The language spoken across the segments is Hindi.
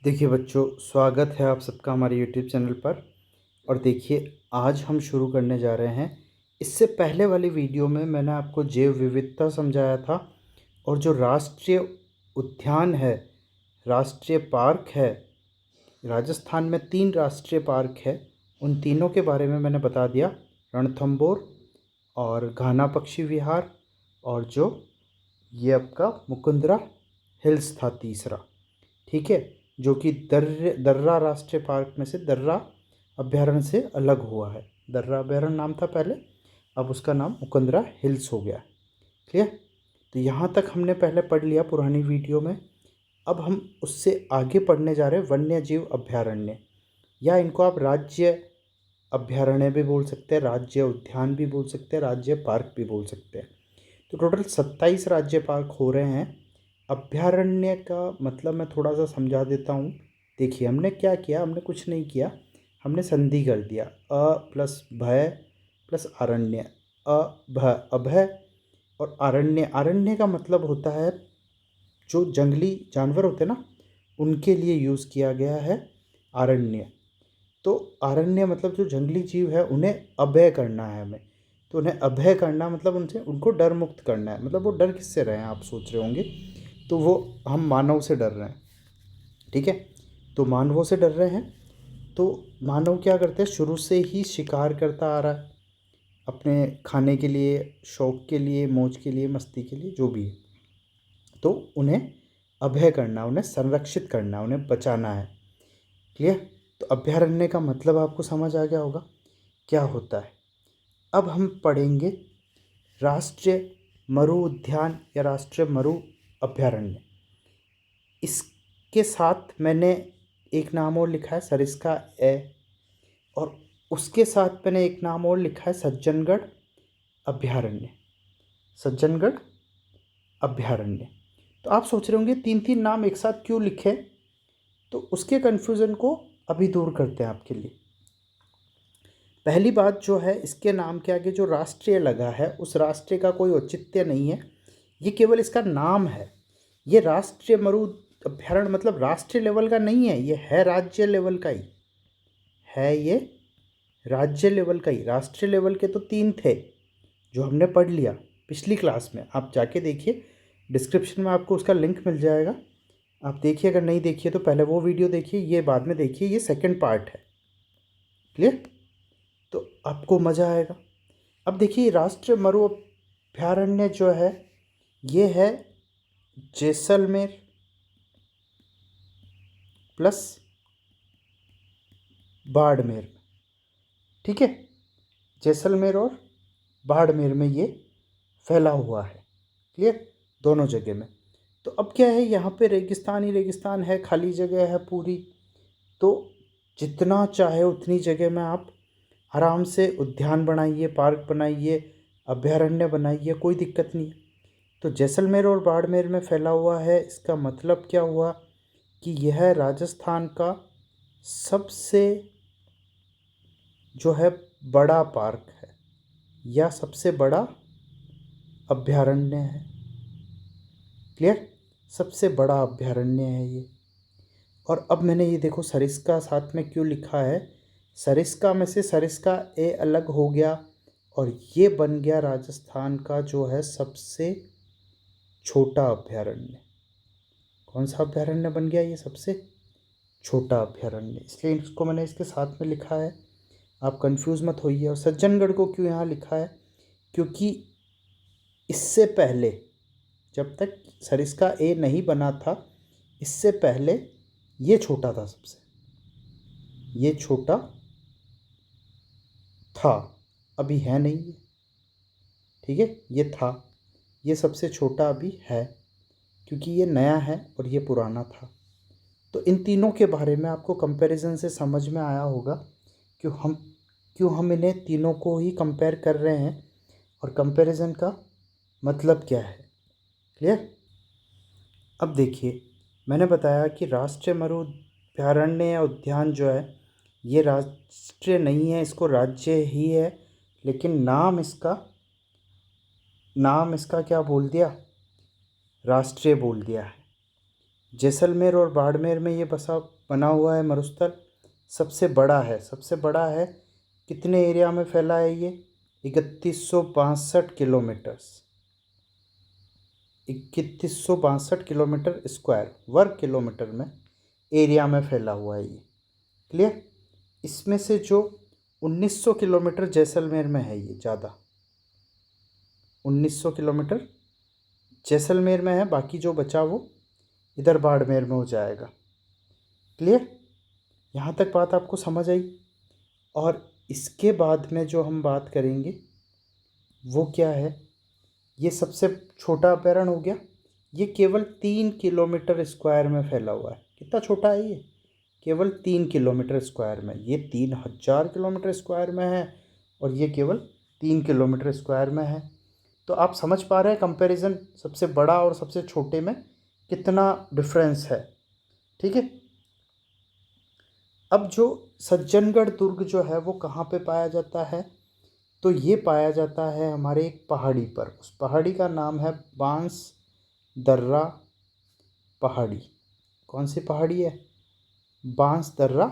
देखिए बच्चों, स्वागत है आप सबका हमारे यूट्यूब चैनल पर। और देखिए, आज हम शुरू करने जा रहे हैं। इससे पहले वाली वीडियो में मैंने आपको जैव विविधता समझाया था, और जो राष्ट्रीय उद्यान है, राष्ट्रीय पार्क है, राजस्थान में 3 राष्ट्रीय पार्क है, उन तीनों के बारे में मैंने बता दिया। रणथंभौर और घाना पक्षी विहार, और जो ये आपका मुकुंदरा हिल्स था तीसरा। ठीक है, जो कि दर्रा राष्ट्रीय पार्क में से दर्रा अभ्यारण्य से अलग हुआ है। दर्रा अभ्यारण्य नाम था पहले, अब उसका नाम मुकुंदरा हिल्स हो गया। क्लियर? तो यहाँ तक हमने पहले पढ़ लिया पुरानी वीडियो में। अब हम उससे आगे पढ़ने जा रहे हैं वन्य जीव अभ्यारण्य, या इनको आप राज्य अभ्यारण्य भी बोल सकते हैं, राज्य उद्यान भी बोल सकते हैं, राज्य पार्क भी बोल सकते हैं। तो टोटल 27 राज्य पार्क हो रहे हैं। अभ्यारण्य का मतलब मैं थोड़ा सा समझा देता हूँ। देखिए, हमने क्या किया, हमने कुछ नहीं किया, हमने संधि कर दिया। अ प्लस भय प्लस अरण्य, अभय और अरण्य। अरण्य का मतलब होता है जो जंगली जानवर होते हैं ना, उनके लिए यूज़ किया गया है अरण्य। तो अरण्य मतलब जो जंगली जीव है उन्हें अभय करना है हमें। तो उन्हें अभय करना मतलब उनसे उनको डर मुक्त करना है। मतलब वो डर किससे रहे हैं आप सोच रहे होंगे, तो वो हम मानव से डर रहे हैं। ठीक है, तो मानवों से डर रहे हैं। तो मानव क्या करते हैं, शुरू से ही शिकार करता आ रहा है अपने खाने के लिए, शौक के लिए, मौज के लिए, मस्ती के लिए, जो भी है। तो उन्हें अभय करना, उन्हें संरक्षित करना, उन्हें बचाना है। क्लियर? तो अभयारण्य का मतलब आपको समझ आ गया होगा क्या होता है। अब हम पढ़ेंगे राष्ट्रीय मरु उद्यान या राष्ट्रीय मरु अभयारण्य। इसके साथ मैंने एक नाम और लिखा है सरिस्का ए, और उसके साथ मैंने एक नाम और लिखा है सज्जनगढ़ अभयारण्य। सज्जनगढ़ अभयारण्य। तो आप सोच रहे होंगे 3-3 नाम एक साथ क्यों लिखे, तो उसके कन्फ्यूज़न को अभी दूर करते हैं आपके लिए। पहली बात जो है, इसके नाम के आगे जो राष्ट्रीय लगा है उस राष्ट्रीय का कोई औचित्य नहीं है, ये केवल इसका नाम है। ये राष्ट्रीय मरु अभ्यारण्य मतलब राष्ट्रीय लेवल का नहीं है, ये है राज्य लेवल का ही है। ये राज्य लेवल का ही, राष्ट्रीय लेवल के तो 3 थे जो हमने पढ़ लिया पिछली क्लास में। आप जाके देखिए, डिस्क्रिप्शन में आपको उसका लिंक मिल जाएगा। आप देखिए, अगर नहीं देखिए तो पहले वो वीडियो देखिए, ये बाद में देखिए, ये सेकंड पार्ट है। क्लियर? तो आपको मज़ा आएगा। अब देखिए, राष्ट्रीय मरु अभ्यारण्य जो है ये है जैसलमेर प्लस बाड़मेर। ठीक है, जैसलमेर और बाड़मेर में ये फैला हुआ है। क्लियर? दोनों जगह में। तो अब क्या है, यहाँ पे रेगिस्तान ही रेगिस्तान है, खाली जगह है पूरी। तो जितना चाहे उतनी जगह में आप आराम से उद्यान बनाइए, पार्क बनाइए, अभयारण्य बनाइए, कोई दिक्कत नहीं है। तो जैसलमेर और बाड़मेर में फैला हुआ है, इसका मतलब क्या हुआ कि यह राजस्थान का सबसे जो है बड़ा पार्क है, या सबसे बड़ा अभयारण्य है। क्लियर? सबसे बड़ा अभयारण्य है ये। और अब मैंने ये देखो सरिस्का साथ में क्यों लिखा है, सरिस्का में से सरिस्का ए अलग हो गया, और ये बन गया राजस्थान का जो है सबसे छोटा अभयारण्य। कौन सा अभयारण्य बन गया ये सबसे छोटा अभयारण्य, इसलिए इसको मैंने इसके साथ में लिखा है। आप कंफ्यूज मत होइए। और सज्जनगढ़ को क्यों यहाँ लिखा है, क्योंकि इससे पहले, जब तक सरिस्का ए नहीं बना था, इससे पहले ये छोटा था सबसे, ये छोटा था, अभी है नहीं ये। ठीक है, ये था, ये सबसे छोटा अभी है, क्योंकि ये नया है और ये पुराना था। तो इन तीनों के बारे में आपको कंपैरिजन से समझ में आया होगा क्यों हम इन्हें तीनों को ही कंपेयर कर रहे हैं, और कंपैरिजन का मतलब क्या है। क्लियर? अब देखिए, मैंने बताया कि राष्ट्रीय मरु अभयारण्य या उद्यान जो है ये राष्ट्रीय नहीं है, इसको राज्य ही है, लेकिन नाम इसका क्या बोल दिया, राष्ट्रीय बोल दिया है। जैसलमेर और बाड़मेर में ये बना हुआ है मरुस्थल, सबसे बड़ा है। कितने एरिया में फैला है ये? 3162 किलोमीटर्स, 3162 स्क्वायर वर्ग किलोमीटर में एरिया में फैला हुआ है ये। क्लियर? इसमें से जो 1900 किलोमीटर जैसलमेर में है, ये ज़्यादा 1900 किलोमीटर जैसलमेर में है, बाकी जो बचा वो इधर बाड़मेर में हो जाएगा। क्लियर? यहाँ तक बात आपको समझ आई? और इसके बाद में जो हम बात करेंगे वो क्या है, ये सबसे छोटा अभयारण्य हो गया। ये केवल 3 किलोमीटर स्क्वायर में फैला हुआ है। कितना छोटा है ये? केवल 3 किलोमीटर स्क्वायर में। ये 3000 किलोमीटर स्क्वायर में है और ये केवल 3 किलोमीटर स्क्वायर में है। तो आप समझ पा रहे हैं कंपैरिजन सबसे बड़ा और सबसे छोटे में कितना डिफरेंस है। ठीक है। अब जो सज्जनगढ़ दुर्ग जो है वो कहाँ पे पाया जाता है? तो ये पाया जाता है हमारे एक पहाड़ी पर। उस पहाड़ी का नाम है बांस दर्रा पहाड़ी। कौन सी पहाड़ी है? बांस दर्रा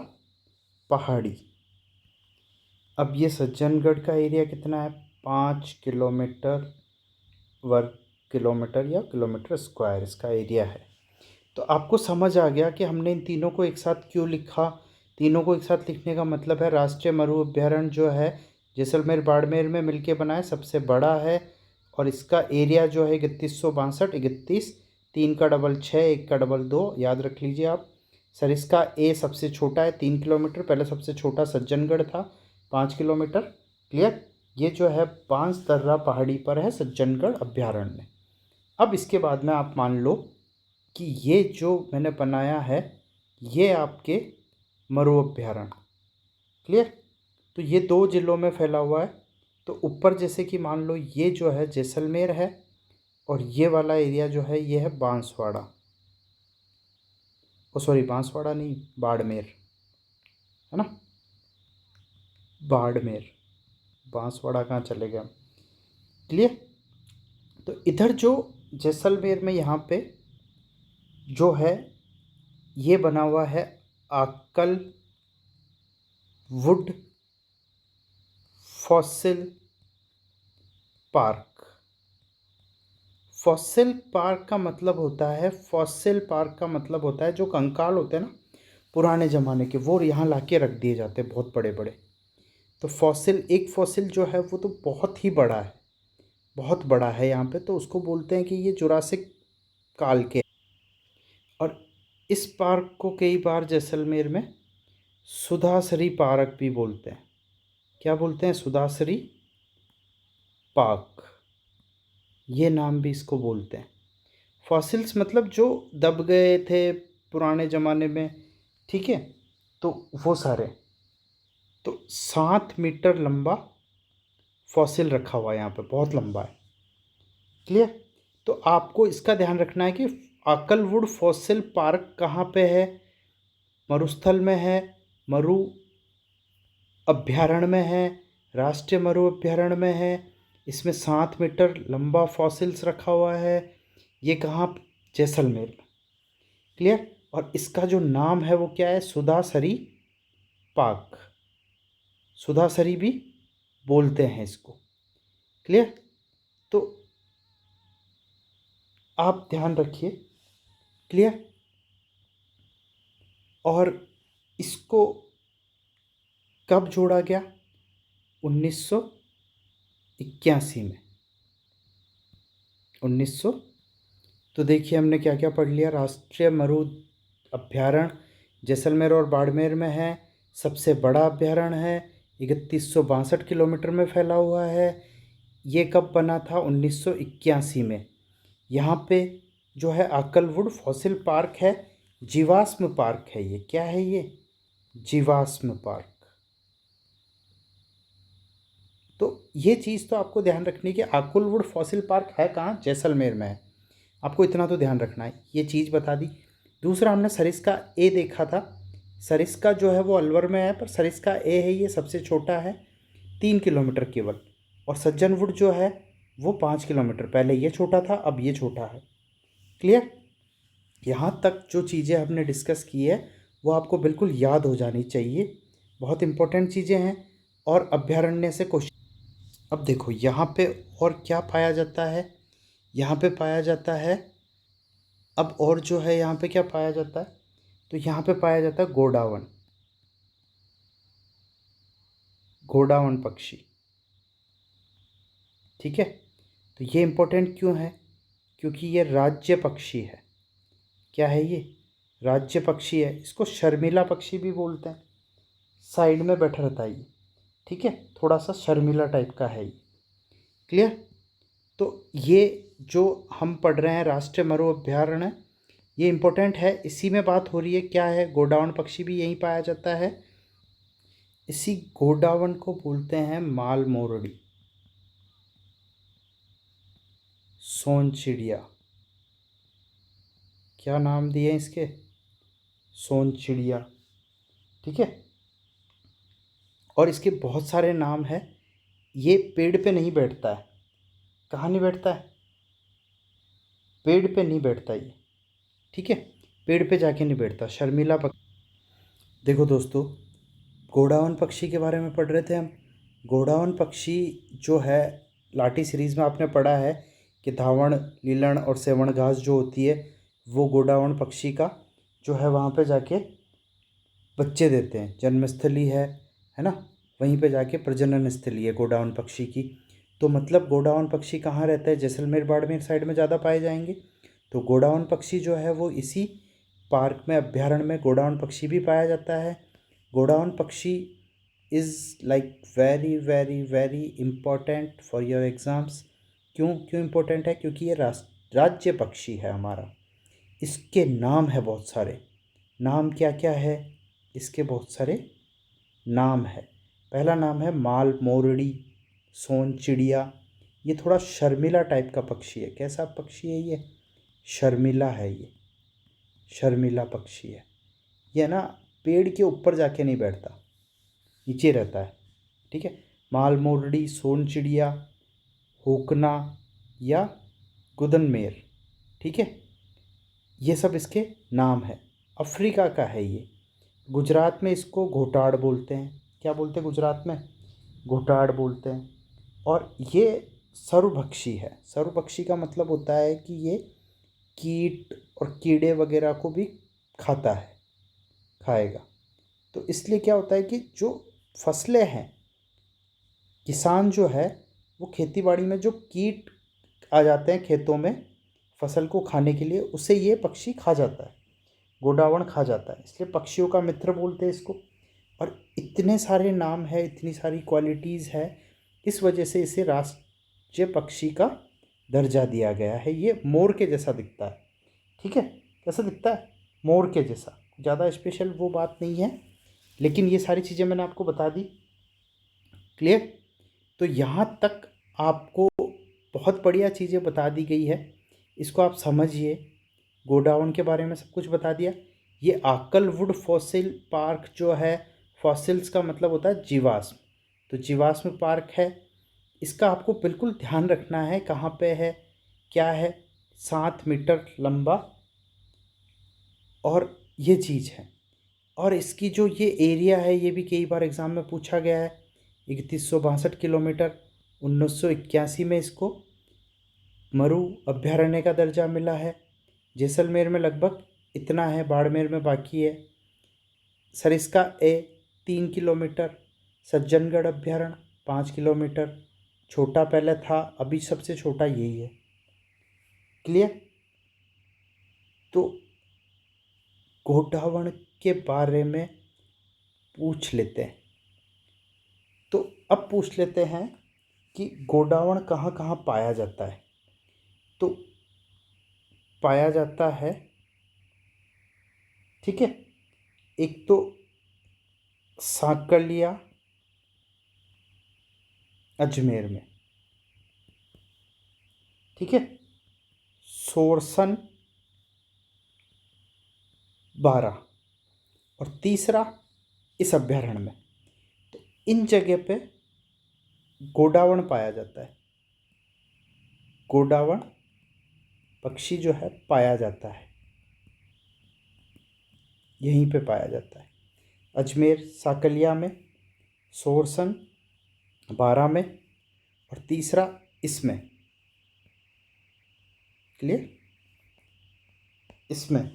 पहाड़ी। अब ये सज्जनगढ़ का एरिया कितना है? 5 वर्ग किलोमीटर या किलोमीटर स्क्वायर इसका एरिया है। तो आपको समझ आ गया कि हमने इन तीनों को एक साथ क्यों लिखा। तीनों को एक साथ लिखने का मतलब है राष्ट्रीय मरु अभ्यारण्य जो है जैसलमेर बाड़मेर में मिलके बना है, सबसे बड़ा है और इसका एरिया जो है 3162, 31, 3 का डबल 6, 1 का डबल 2, याद रख लीजिए आप। सर इसका ए सबसे छोटा है 3 किलोमीटर, पहले सबसे छोटा सज्जनगढ़ था 5 किलोमीटर। क्लियर? ये जो है बांस दर्रा पहाड़ी पर है सज्जनगढ़ अभ्यारण्य। अब इसके बाद में आप मान लो कि ये जो मैंने बनाया है ये आपके मरु अभ्यारण्य। क्लियर? तो ये 2 जिलों में फैला हुआ है। तो ऊपर जैसे कि मान लो ये जो है जैसलमेर है और ये वाला एरिया जो है ये है बांसवाड़ा। ओ सॉरी, बांसवाड़ा नहीं, बाड़मेर है ना, बाड़मेर। बांसवाड़ा कहाँ चले गए? क्लियर? तो इधर जो जैसलमेर में यहाँ पे जो है ये बना हुआ है आकल would fossil park. Fossil park का मतलब होता है, फॉसिल पार्क का मतलब होता है जो कंकाल होते हैं ना पुराने ज़माने के, वो यहाँ ला के रख दिए जाते हैं बहुत बड़े बड़े। तो फॉसिल, एक फॉसिल जो है वो तो बहुत ही बड़ा है, बहुत बड़ा है यहाँ पे, तो उसको बोलते हैं कि ये जुरासिक काल के। और इस पार्क को कई बार जैसलमेर में सुधासरी पार्क भी बोलते हैं। क्या बोलते हैं? सुधासरी पार्क, ये नाम भी इसको बोलते हैं। फॉसिल्स मतलब जो दब गए थे पुराने ज़माने में, ठीक है, तो वो सारे। तो 7 मीटर लंबा फॉसिल रखा हुआ है यहाँ पे, बहुत लंबा है। क्लियर? तो आपको इसका ध्यान रखना है कि आकलवुड फॉसिल पार्क कहाँ पे है? मरुस्थल में है, मरु अभ्यारण्य में है, राष्ट्रीय मरु अभ्यारण्य में है। इसमें 7 मीटर लंबा फॉसिल्स रखा हुआ है। ये कहाँ? जैसलमेर में। क्लियर? और इसका जो नाम है वो क्या है? सुधासरी पार्क, सुधासरी भी बोलते हैं इसको। क्लियर? तो आप ध्यान रखिए। क्लियर? और इसको कब जोड़ा गया? 1981 में। 1900। तो देखिए हमने क्या क्या पढ़ लिया। राष्ट्रीय मरु अभ्यारण्य जैसलमेर और बाड़मेर में है, सबसे बड़ा अभ्यारण्य है, 3162 किलोमीटर में फैला हुआ है। ये कब बना था? 1981 में। यहाँ पे जो है आकलवुड फॉसिल पार्क है, जीवाश्म पार्क है ये। क्या है ये? जीवाश्म पार्क। तो ये चीज़ तो आपको ध्यान रखनी कि आकलवुड फॉसिल पार्क है कहाँ? जैसलमेर में है। आपको इतना तो ध्यान रखना है, ये चीज़ बता दी। दूसरा हमने सरिस्का ए देखा था। सरिस्का जो है वो अलवर में है, पर सरिस्का ए है, ये सबसे छोटा है, 3 किलोमीटर केवल। और सज्जनवुड जो है वो 5 किलोमीटर, पहले ये छोटा था अब ये छोटा है। क्लियर? यहाँ तक जो चीज़ें हमने डिस्कस की है वो आपको बिल्कुल याद हो जानी चाहिए, बहुत इम्पोर्टेंट चीज़ें हैं। और अभयारण्य से क्वेश्चन, अब देखो यहाँ पे और क्या पाया जाता है, यहाँ पे पाया जाता है, अब और जो है यहाँ पे क्या पाया जाता है, तो यहाँ पे पाया जाता है गोडावण, गोडावण पक्षी। ठीक है, तो ये इम्पोर्टेंट क्यों है, क्योंकि ये राज्य पक्षी है। क्या है ये, राज्य पक्षी है। इसको शर्मिला पक्षी भी बोलते हैं, साइड में बैठा रहता है ये। ठीक है, थोड़ा सा शर्मिला टाइप का है ये। क्लियर। तो ये जो हम पढ़ रहे हैं राष्ट्रीय मरु अभ्यारण्य, ये इम्पोर्टेंट है। इसी में बात हो रही है, क्या है, गोडावण पक्षी भी यहीं पाया जाता है। इसी गोडावण को बोलते हैं माल मोरडी, सोन चिड़िया। क्या नाम दिए इसके, सोन चिड़िया। ठीक है, और इसके बहुत सारे नाम हैं। ये पेड़ पे नहीं बैठता है। कहाँ नहीं बैठता है, पेड़ पे नहीं बैठता ये। ठीक है, पेड़ पे जाके नहीं बैठता, शर्मिला पक्षी। देखो दोस्तों, गोडावण पक्षी के बारे में पढ़ रहे थे हम। गोडावण पक्षी जो है, लाठी सीरीज़ में आपने पढ़ा है कि धावण, लीलण और सेवण घास जो होती है, वो गोडावण पक्षी का जो है वहाँ पे जाके बच्चे देते हैं। जन्मस्थली है ना, वहीं पे जाके प्रजनन स्थली है गोडावण पक्षी की। तो मतलब गोडावण पक्षी कहाँ रहता है, जैसलमेर बाड़मेर साइड में ज़्यादा पाए जाएंगे। तो गोडावण पक्षी जो है वो इसी पार्क में, अभ्यारण्य में गोडावण पक्षी भी पाया जाता है। गोडावण पक्षी is like very very very important for your exams. क्यों क्यों इम्पोर्टेंट है, क्योंकि ये राज्य पक्षी है हमारा। इसके नाम है बहुत सारे। नाम क्या क्या है इसके, बहुत सारे नाम है। पहला नाम है माल मोरडी, सोन चिड़िया। ये थोड़ा शर्मिला टाइप का पक्षी है। कैसा पक्षी है ये, शर्मिला है ये, शर्मिला पक्षी है। ये ना पेड़ के ऊपर जाके नहीं बैठता, नीचे रहता है। ठीक है, माल मोरडी, सोन चिड़िया, होकना या गुदनमेर। ठीक है, ये सब इसके नाम है। अफ्रीका का है ये। गुजरात में इसको घोटाड़ बोलते हैं। क्या बोलते हैं गुजरात में, घोटाड़ बोलते हैं। और ये सर्वभक्षी है। सर्वभक्षी का मतलब होता है कि ये कीट और कीड़े वगैरह को भी खाता है, खाएगा। तो इसलिए क्या होता है कि जो फसलें हैं, किसान जो है वो खेती बाड़ी में जो कीट आ जाते हैं खेतों में फसल को खाने के लिए, उसे ये पक्षी खा जाता है, गोडावण खा जाता है। इसलिए पक्षियों का मित्र बोलते हैं इसको। और इतने सारे नाम है, इतनी सारी क्वालिटीज़ है, इस वजह से इसे राष्ट्रीय पक्षी का दर्जा दिया गया है। ये मोर के जैसा दिखता है। ठीक है, कैसा दिखता है, मोर के जैसा। ज़्यादा स्पेशल वो बात नहीं है, लेकिन ये सारी चीज़ें मैंने आपको बता दी। क्लियर। तो यहाँ तक आपको बहुत बढ़िया चीज़ें बता दी गई है, इसको आप समझिए। गोडाउन के बारे में सब कुछ बता दिया। ये आकलवुड फॉसिल पार्क जो है, फॉसिल्स का मतलब होता है जीवाश्म, तो जीवाश्म पार्क है। इसका आपको बिल्कुल ध्यान रखना है, कहाँ पे है, क्या है। 7 मीटर लंबा और ये चीज़ है। और इसकी जो ये एरिया है, ये भी कई बार एग्ज़ाम में पूछा गया है। 3162 किलोमीटर। 1981 में इसको मरु अभ्यारण्य का दर्जा मिला है। जैसलमेर में लगभग इतना है, बाड़मेर में बाकी है। सरिस्का ए 3 किलोमीटर। सज्जनगढ़ अभ्यारण्य 5 किलोमीटर। छोटा पहले था, अभी सबसे छोटा यही है। क्लियर। तो गोडावण के बारे में पूछ लेते हैं। तो अब पूछ लेते हैं कि गोडावण कहाँ कहाँ पाया जाता है। तो पाया जाता है, ठीक है, एक तो सांकलिया अजमेर में, ठीक है, सोरसन 12, और तीसरा इस अभ्यारण्य में। तो इन जगह पे गोडावण पाया जाता है। गोडावण पक्षी जो है पाया जाता है। यहीं पे पाया जाता है, अजमेर साकलिया में, सोरसन, बारा में, और तीसरा इसमें। क्लियर? इसमें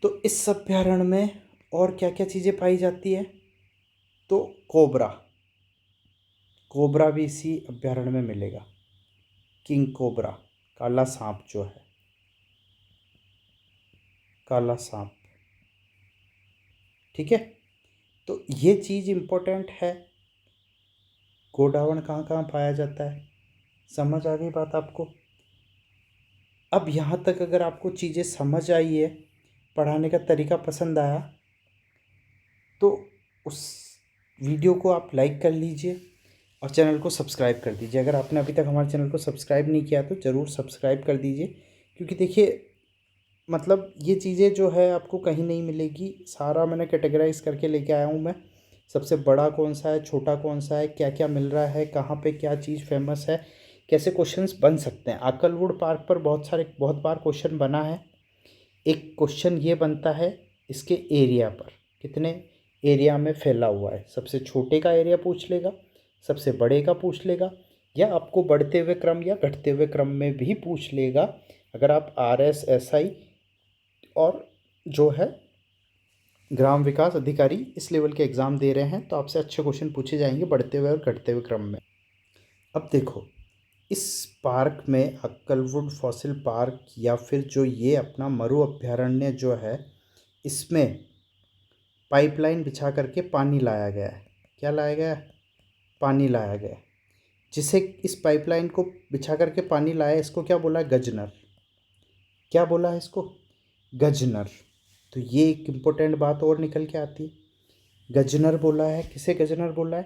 तो इस अभ्यारण्य में और क्या क्या चीज़ें पाई जाती है? तो कोबरा, कोबरा भी इसी अभ्यारण्य में मिलेगा। किंग कोबरा, काला सांप जो है, काला सांप। ठीक है, तो ये चीज़ इम्पोर्टेंट है। गोडावण कहाँ कहाँ पाया जाता है, समझ आ गई बात आपको? अब यहाँ तक अगर आपको चीज़ें समझ आई है, पढ़ाने का तरीका पसंद आया, तो उस वीडियो को आप लाइक कर लीजिए और चैनल को सब्सक्राइब कर दीजिए। अगर आपने अभी तक हमारे चैनल को सब्सक्राइब नहीं किया तो ज़रूर सब्सक्राइब कर दीजिए, क्योंकि देखिए मतलब ये चीज़ें जो है आपको कहीं नहीं मिलेगी। सारा मैंने कैटेगराइज करके लेके आया हूँ मैं, सबसे बड़ा कौन सा है, छोटा कौन सा है, क्या क्या मिल रहा है, कहाँ पे क्या चीज़ फेमस है, कैसे क्वेश्चंस बन सकते हैं। आकलवुड पार्क पर बहुत बार क्वेश्चन बना है। एक क्वेश्चन ये बनता है इसके एरिया पर, कितने एरिया में फैला हुआ है। सबसे छोटे का एरिया पूछ लेगा, सबसे बड़े का पूछ लेगा, या आपको बढ़ते हुए क्रम या घटते हुए क्रम में भी पूछ लेगा। अगर आप RSSI और जो है ग्राम विकास अधिकारी इस लेवल के एग्ज़ाम दे रहे हैं तो आपसे अच्छे क्वेश्चन पूछे जाएंगे बढ़ते हुए और घटते हुए क्रम में। अब देखो, इस पार्क में अक्कलवुड फॉसिल पार्क या फिर जो ये अपना मरु अभ्यारण्य जो है, इसमें पाइपलाइन बिछा करके पानी लाया गया है। क्या लाया गया है? पानी लाया गया है। जिसे इस पाइपलाइन को बिछा करके पानी लाया, इसको क्या बोला है? गजनर। क्या बोला है इसको? गजनर। तो ये एक इम्पोर्टेंट बात और निकल के आती है, गजनर बोला है। किसे गजनर बोला है?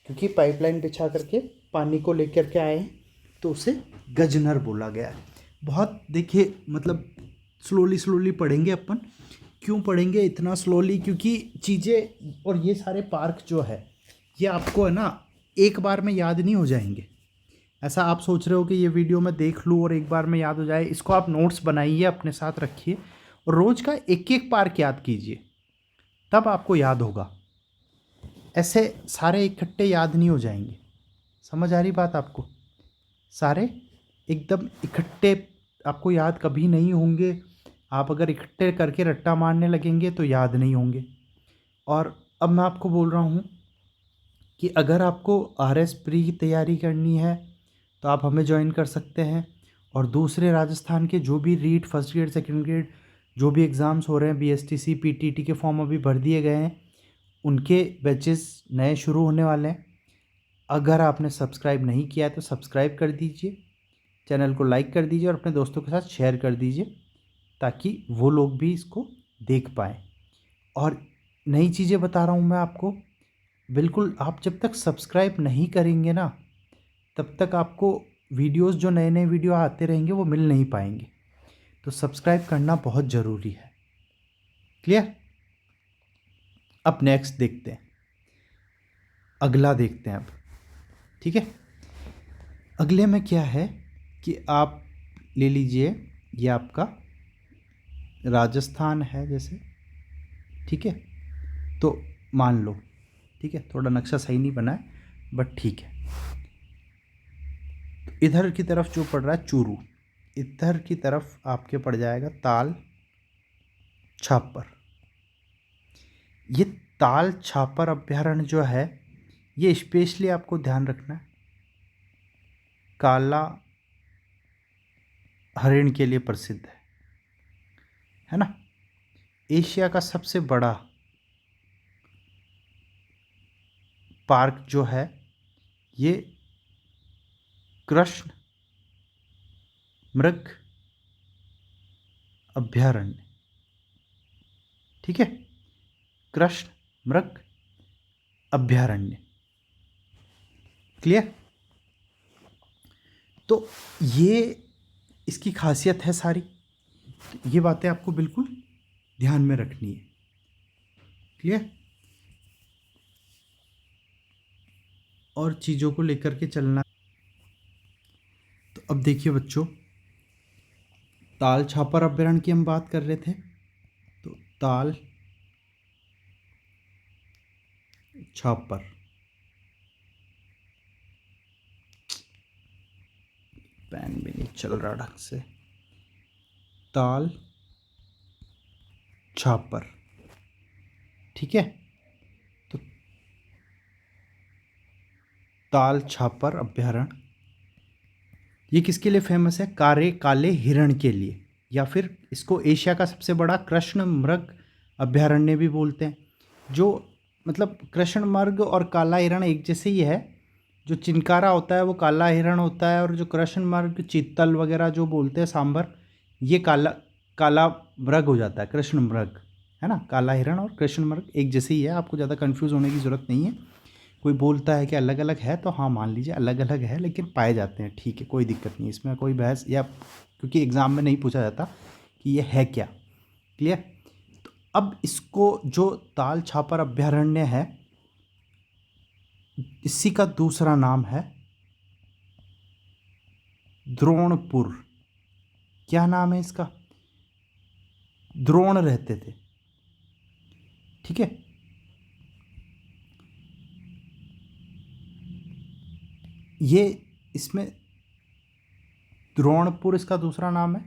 क्योंकि पाइपलाइन बिछा करके पानी को लेकर के आए हैं तो उसे गजनर बोला गया है। बहुत देखिए मतलब स्लोली स्लोली पढ़ेंगे अपन। क्यों पढ़ेंगे इतना स्लोली? क्योंकि चीज़ें और ये सारे पार्क जो है ये आपको है ना एक बार में याद नहीं हो जाएंगे। ऐसा आप सोच रहे हो कि ये वीडियो मैं देख लूँ और एक बार में याद हो जाए। इसको आप नोट्स बनाइए, अपने साथ रखिए और रोज़ का एक एक पार्क याद कीजिए, तब आपको याद होगा। ऐसे सारे इकट्ठे याद नहीं हो जाएंगे। समझ आ रही बात आपको? सारे एकदम इकट्ठे आपको याद कभी नहीं होंगे। आप अगर इकट्ठे करके रट्टा मारने लगेंगे तो याद नहीं होंगे। और अब मैं आपको बोल रहा हूँ कि अगर आपको RS प्री की तैयारी करनी है तो आप हमें ज्वाइन कर सकते हैं। और दूसरे राजस्थान के जो भी REET first grade second grade जो भी एग्ज़ाम्स हो रहे हैं, BSTC PTT के फॉर्म अभी भर दिए गए हैं, उनके बैचेस नए शुरू होने वाले हैं। अगर आपने सब्सक्राइब नहीं किया है तो सब्सक्राइब कर दीजिए, चैनल को लाइक कर दीजिए और अपने दोस्तों के साथ शेयर कर दीजिए, ताकि वो लोग भी इसको देख पाएँ। और नई चीज़ें बता रहा हूँ मैं आपको, बिल्कुल आप जब तक सब्सक्राइब नहीं करेंगे ना तब तक आपको वीडियोस जो नए नए वीडियो आते रहेंगे वो मिल नहीं पाएंगे। तो सब्सक्राइब करना बहुत ज़रूरी है। क्लियर? अब नेक्स्ट देखते हैं, अगला देखते हैं अब। ठीक है, अगले में क्या है कि आप ले लीजिए, ये आपका राजस्थान है जैसे। ठीक है, तो मान लो, ठीक है, थोड़ा नक्शा सही नहीं बना है बट ठीक है। तो इधर की तरफ जो पड़ रहा है चूरू, इधर की तरफ आपके पड़ जाएगा ताल छापर। ये ताल छापर अभ्यारण्य जो है ये स्पेशली आपको ध्यान रखना है, काला हरिण के लिए प्रसिद्ध है ना। एशिया का सबसे बड़ा पार्क जो है ये कृष्ण मृग अभ्यारण्य। ठीक है, कृष्ण मृग अभ्यारण्य। क्लियर? तो ये इसकी खासियत है सारी। ये बातें आपको बिल्कुल ध्यान में रखनी है। क्लियर? और चीज़ों को लेकर के चलना। तो अब देखिए बच्चों, ताल छापर अभ्यारण्य की हम बात कर रहे थे। तो ताल छापर, पेन भी नहीं चल रहा ढंग से, ताल छापर, ठीक है। तो ताल छापर अभ्यारण्य ये किसके लिए फेमस है? काले हिरण के लिए, या फिर इसको एशिया का सबसे बड़ा कृष्ण मृग अभ्यारण्य भी बोलते हैं। जो मतलब कृष्ण मृग और काला हिरण एक जैसे ही है। जो चिनकारा होता है वो काला हिरण होता है, और जो कृष्ण मृग, चीतल वगैरह जो बोलते हैं, सांबर, ये काला काला मृग हो जाता है, कृष्ण मृग, है ना। काला हिरण और कृष्ण मृग एक जैसे ही है, आपको ज़्यादा कन्फ्यूज़ होने की ज़रूरत नहीं है। कोई बोलता है कि अलग अलग है, तो हाँ मान लीजिए अलग अलग है, लेकिन पाए जाते हैं, ठीक है, कोई दिक्कत नहीं, इसमें कोई बहस, या क्योंकि एग्ज़ाम में नहीं पूछा जाता कि ये है क्या। क्लियर। तो अब इसको जो ताल छापर अभ्यारण्य है, इसी का दूसरा नाम है द्रोणपुर। क्या नाम है इसका? द्रोण रहते थे, ठीक है। ये इसमें द्रोणपुर इसका दूसरा नाम है,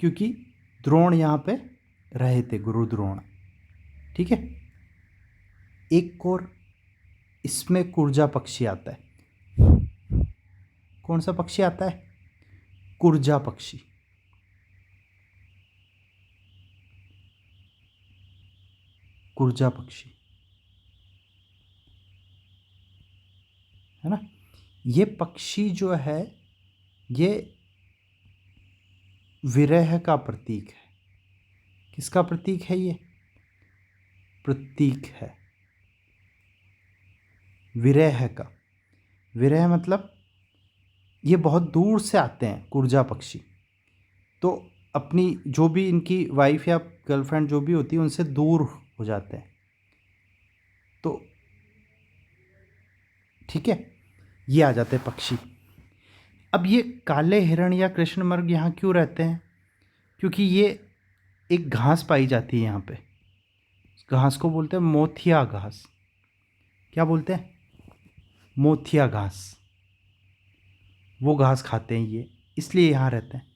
क्योंकि द्रोण यहाँ पे रहे थे, गुरु द्रोण, ठीक है। एक और इसमें कुर्जा पक्षी आता है। कौन सा पक्षी आता है? कुर्जा पक्षी। कुर्जा पक्षी, है ना। ये पक्षी जो है, ये विरह का प्रतीक है। किसका प्रतीक है? ये प्रतीक है विरह का। विरह मतलब ये बहुत दूर से आते हैं कुर्जा पक्षी, तो अपनी जो भी इनकी वाइफ या गर्लफ्रेंड जो भी होती है उनसे दूर हो जाते हैं, तो ठीक है, ये आ जाते हैं पक्षी। अब ये काले हिरण या कृष्ण मृग यहाँ क्यों रहते हैं? क्योंकि ये एक घास पाई जाती है यहाँ पे। घास को बोलते हैं मोथिया घास। क्या बोलते हैं? मोथिया घास। वो घास खाते हैं ये, इसलिए यहाँ रहते हैं,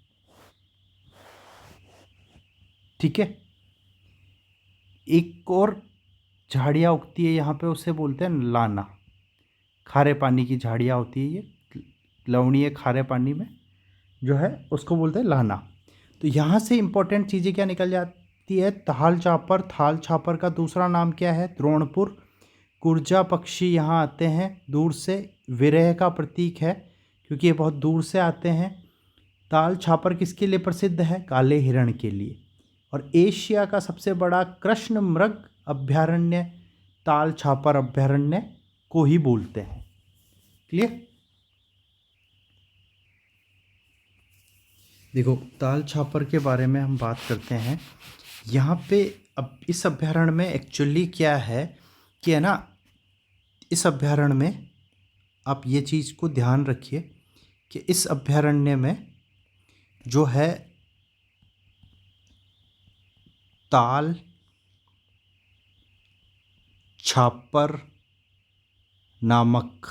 ठीक है। एक और झाड़ियाँ उगती है यहाँ पे, उसे बोलते हैं लाना। खारे पानी की झाड़ियाँ होती है ये, लवणीय खारे पानी में जो है उसको बोलते हैं लाना। तो यहाँ से इंपॉर्टेंट चीज़ें क्या निकल जाती है? थाल छापर, थाल छापर का दूसरा नाम क्या है? द्रोणपुर। कुर्जा पक्षी यहाँ आते हैं दूर से, विरह का प्रतीक है क्योंकि ये बहुत दूर से आते हैं। ताल छापर किसके लिए प्रसिद्ध है? काले हिरण के लिए। और एशिया का सबसे बड़ा कृष्ण मृग अभ्यारण्य ताल छापर अभ्यारण्य को ही बोलते हैं। क्लियर। देखो, ताल छापर के बारे में हम बात करते हैं यहाँ पे। अब इस अभ्यारण्य में एक्चुअली क्या है कि, है ना, इस अभ्यारण्य में आप ये चीज़ को ध्यान रखिए कि इस अभ्यारण्य में जो है ताल छापर नामक,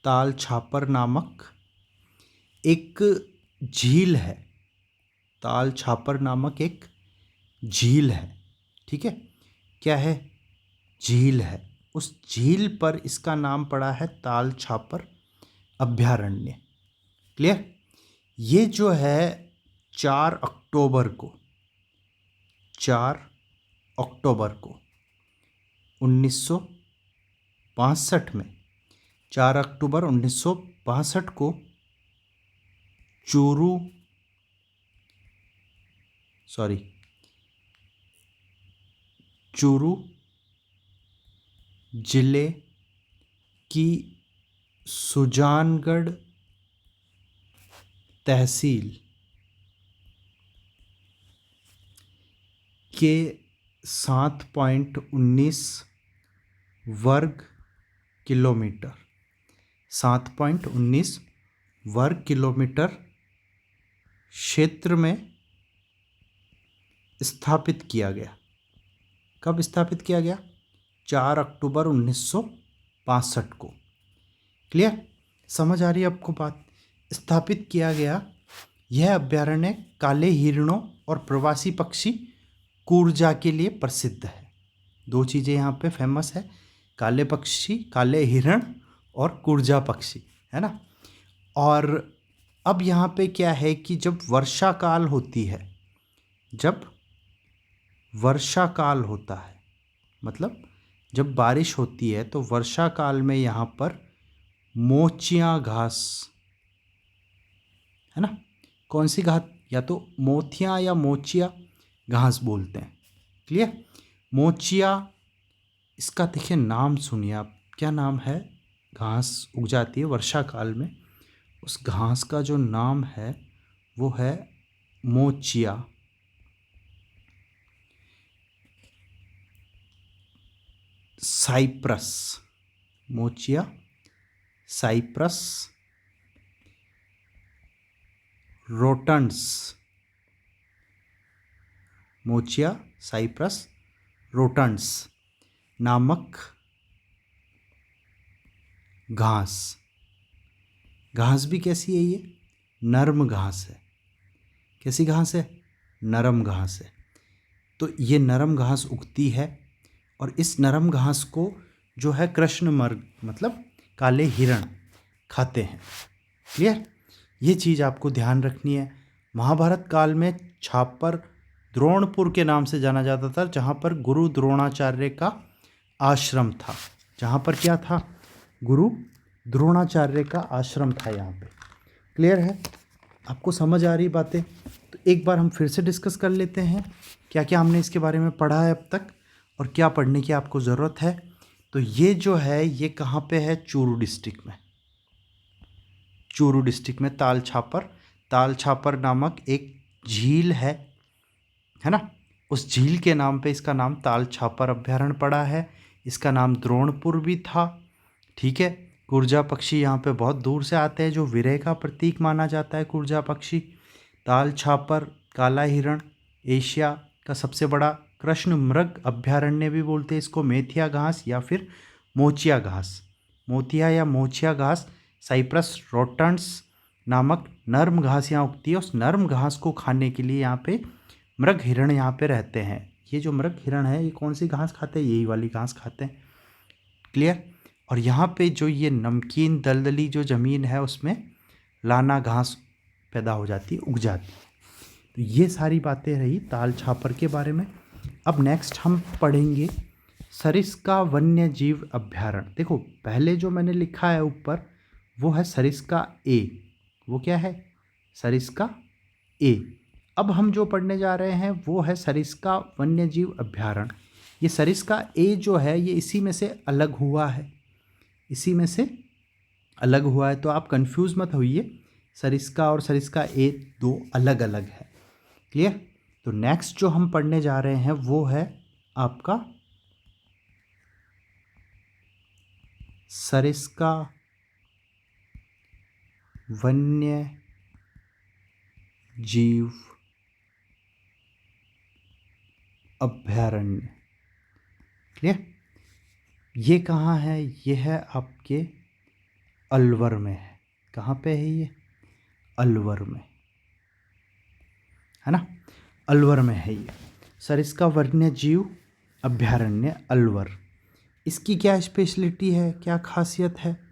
ताल छापर नामक एक झील है। ताल छापर नामक एक झील है, ठीक है। क्या है? झील है। उस झील पर इसका नाम पड़ा है ताल छापर अभ्यारण्य। क्लियर। ये जो है 4 अक्टूबर को 1962 में, 4 अक्टूबर 1962 को चूरू जिले की सुजानगढ़ तहसील के 7.19 वर्ग किलोमीटर, 7.19 वर्ग किलोमीटर क्षेत्र में स्थापित किया गया। कब स्थापित किया गया? 4 अक्टूबर 1965 को। क्लियर? समझ आ रही है आपको बात? स्थापित किया गया। यह अभ्यारण्य काले हिरणों और प्रवासी पक्षी कूर्जा के लिए प्रसिद्ध है। 2 चीज़ें यहाँ पे फेमस है, काले पक्षी, काले हिरण और कूर्जा पक्षी, है ना। और अब यहाँ पे क्या है कि जब वर्षा काल होती है, जब वर्षा काल होता है मतलब जब बारिश होती है, तो वर्षा काल में यहाँ पर मोचिया घास, है ना। कौन सी घास? या तो मोथिया या मोचिया घास बोलते हैं। क्लियर? मोचिया, इसका देखिए नाम सुनिए आप, क्या नाम है? घास उग जाती है वर्षा काल में, उस घास का जो नाम है वो है Mochia. Cyprus, Mochia Cyprus रोटन्स, Mochia Cyprus रोटन्स नामक घास। घास भी कैसी है? ये नरम घास है। कैसी घास है? नरम घास है। तो ये नरम घास उगती है और इस नरम घास को जो है कृष्ण मृग मतलब काले हिरण खाते हैं। क्लियर? ये चीज़ आपको ध्यान रखनी है। महाभारत काल में छापर द्रोणपुर के नाम से जाना जाता था, जहाँ पर गुरु द्रोणाचार्य का आश्रम था। जहाँ पर क्या था? गुरु द्रोणाचार्य का आश्रम था यहाँ पे। क्लियर है? आपको समझ आ रही बातें? तो एक बार हम फिर से डिस्कस कर लेते हैं क्या क्या हमने इसके बारे में पढ़ा है अब तक और क्या पढ़ने की आपको ज़रूरत है। तो ये जो है ये कहाँ पे है? चूरू डिस्ट्रिक्ट में। चूरू डिस्ट्रिक्ट में ताल छापर नामक एक झील है ना। उस झील के नाम पे इसका नाम ताल छापर अभ्यारण्य पड़ा है। इसका नाम द्रोणपुर भी था। ठीक है। कूर्जा पक्षी यहाँ पे बहुत दूर से आते हैं, जो विरह का प्रतीक माना जाता है कूर्जा पक्षी। ताल छापर, काला हिरण एशिया का सबसे बड़ा कृष्ण मृग अभ्यारण्य भी बोलते हैं इसको। मेथिया घास या फिर मोचिया घास, मोतिया या मोचिया घास, साइप्रस रोटन्स नामक नर्म घास यहाँ उगती है। उस नर्म घास को खाने के लिए यहाँ पे मृग हिरण यहाँ पे रहते हैं। ये जो मृग हिरण है ये कौन सी घास खाते हैं? यही वाली घास खाते हैं। क्लियर? और यहाँ पे जो ये नमकीन दलदली जो ज़मीन है उसमें लाना घास पैदा हो जाती है, उग जाती है। तो ये सारी बातें रही ताल छापर के बारे में। अब नेक्स्ट हम पढ़ेंगे सरिस्का वन्य जीव अभ्यारण्य। देखो पहले जो मैंने लिखा है ऊपर वो है सरिस्का ए। वो क्या है? सरिस्का ए। अब हम जो पढ़ने जा रहे हैं वो है सरिस्का वन्य जीव अभ्यारण्य। ये सरिस्का ए जो है ये इसी में से अलग हुआ है, इसी में से अलग हुआ है। तो आप कंफ्यूज मत होइए, सरिस्का और सरिस्का ए दो अलग अलग है। क्लियर? तो नेक्स्ट जो हम पढ़ने जा रहे हैं वो है आपका सरिस्का वन्य जीव अभ्यारण्य। क्लियर? ये कहाँ है? ये है आपके अलवर में है। कहाँ पे है ये? अलवर में, है ना। अलवर में है ये सरिस्का वन्य जीव अभ्यारण्य अलवर। इसकी क्या स्पेशलिटी है, क्या खासियत है?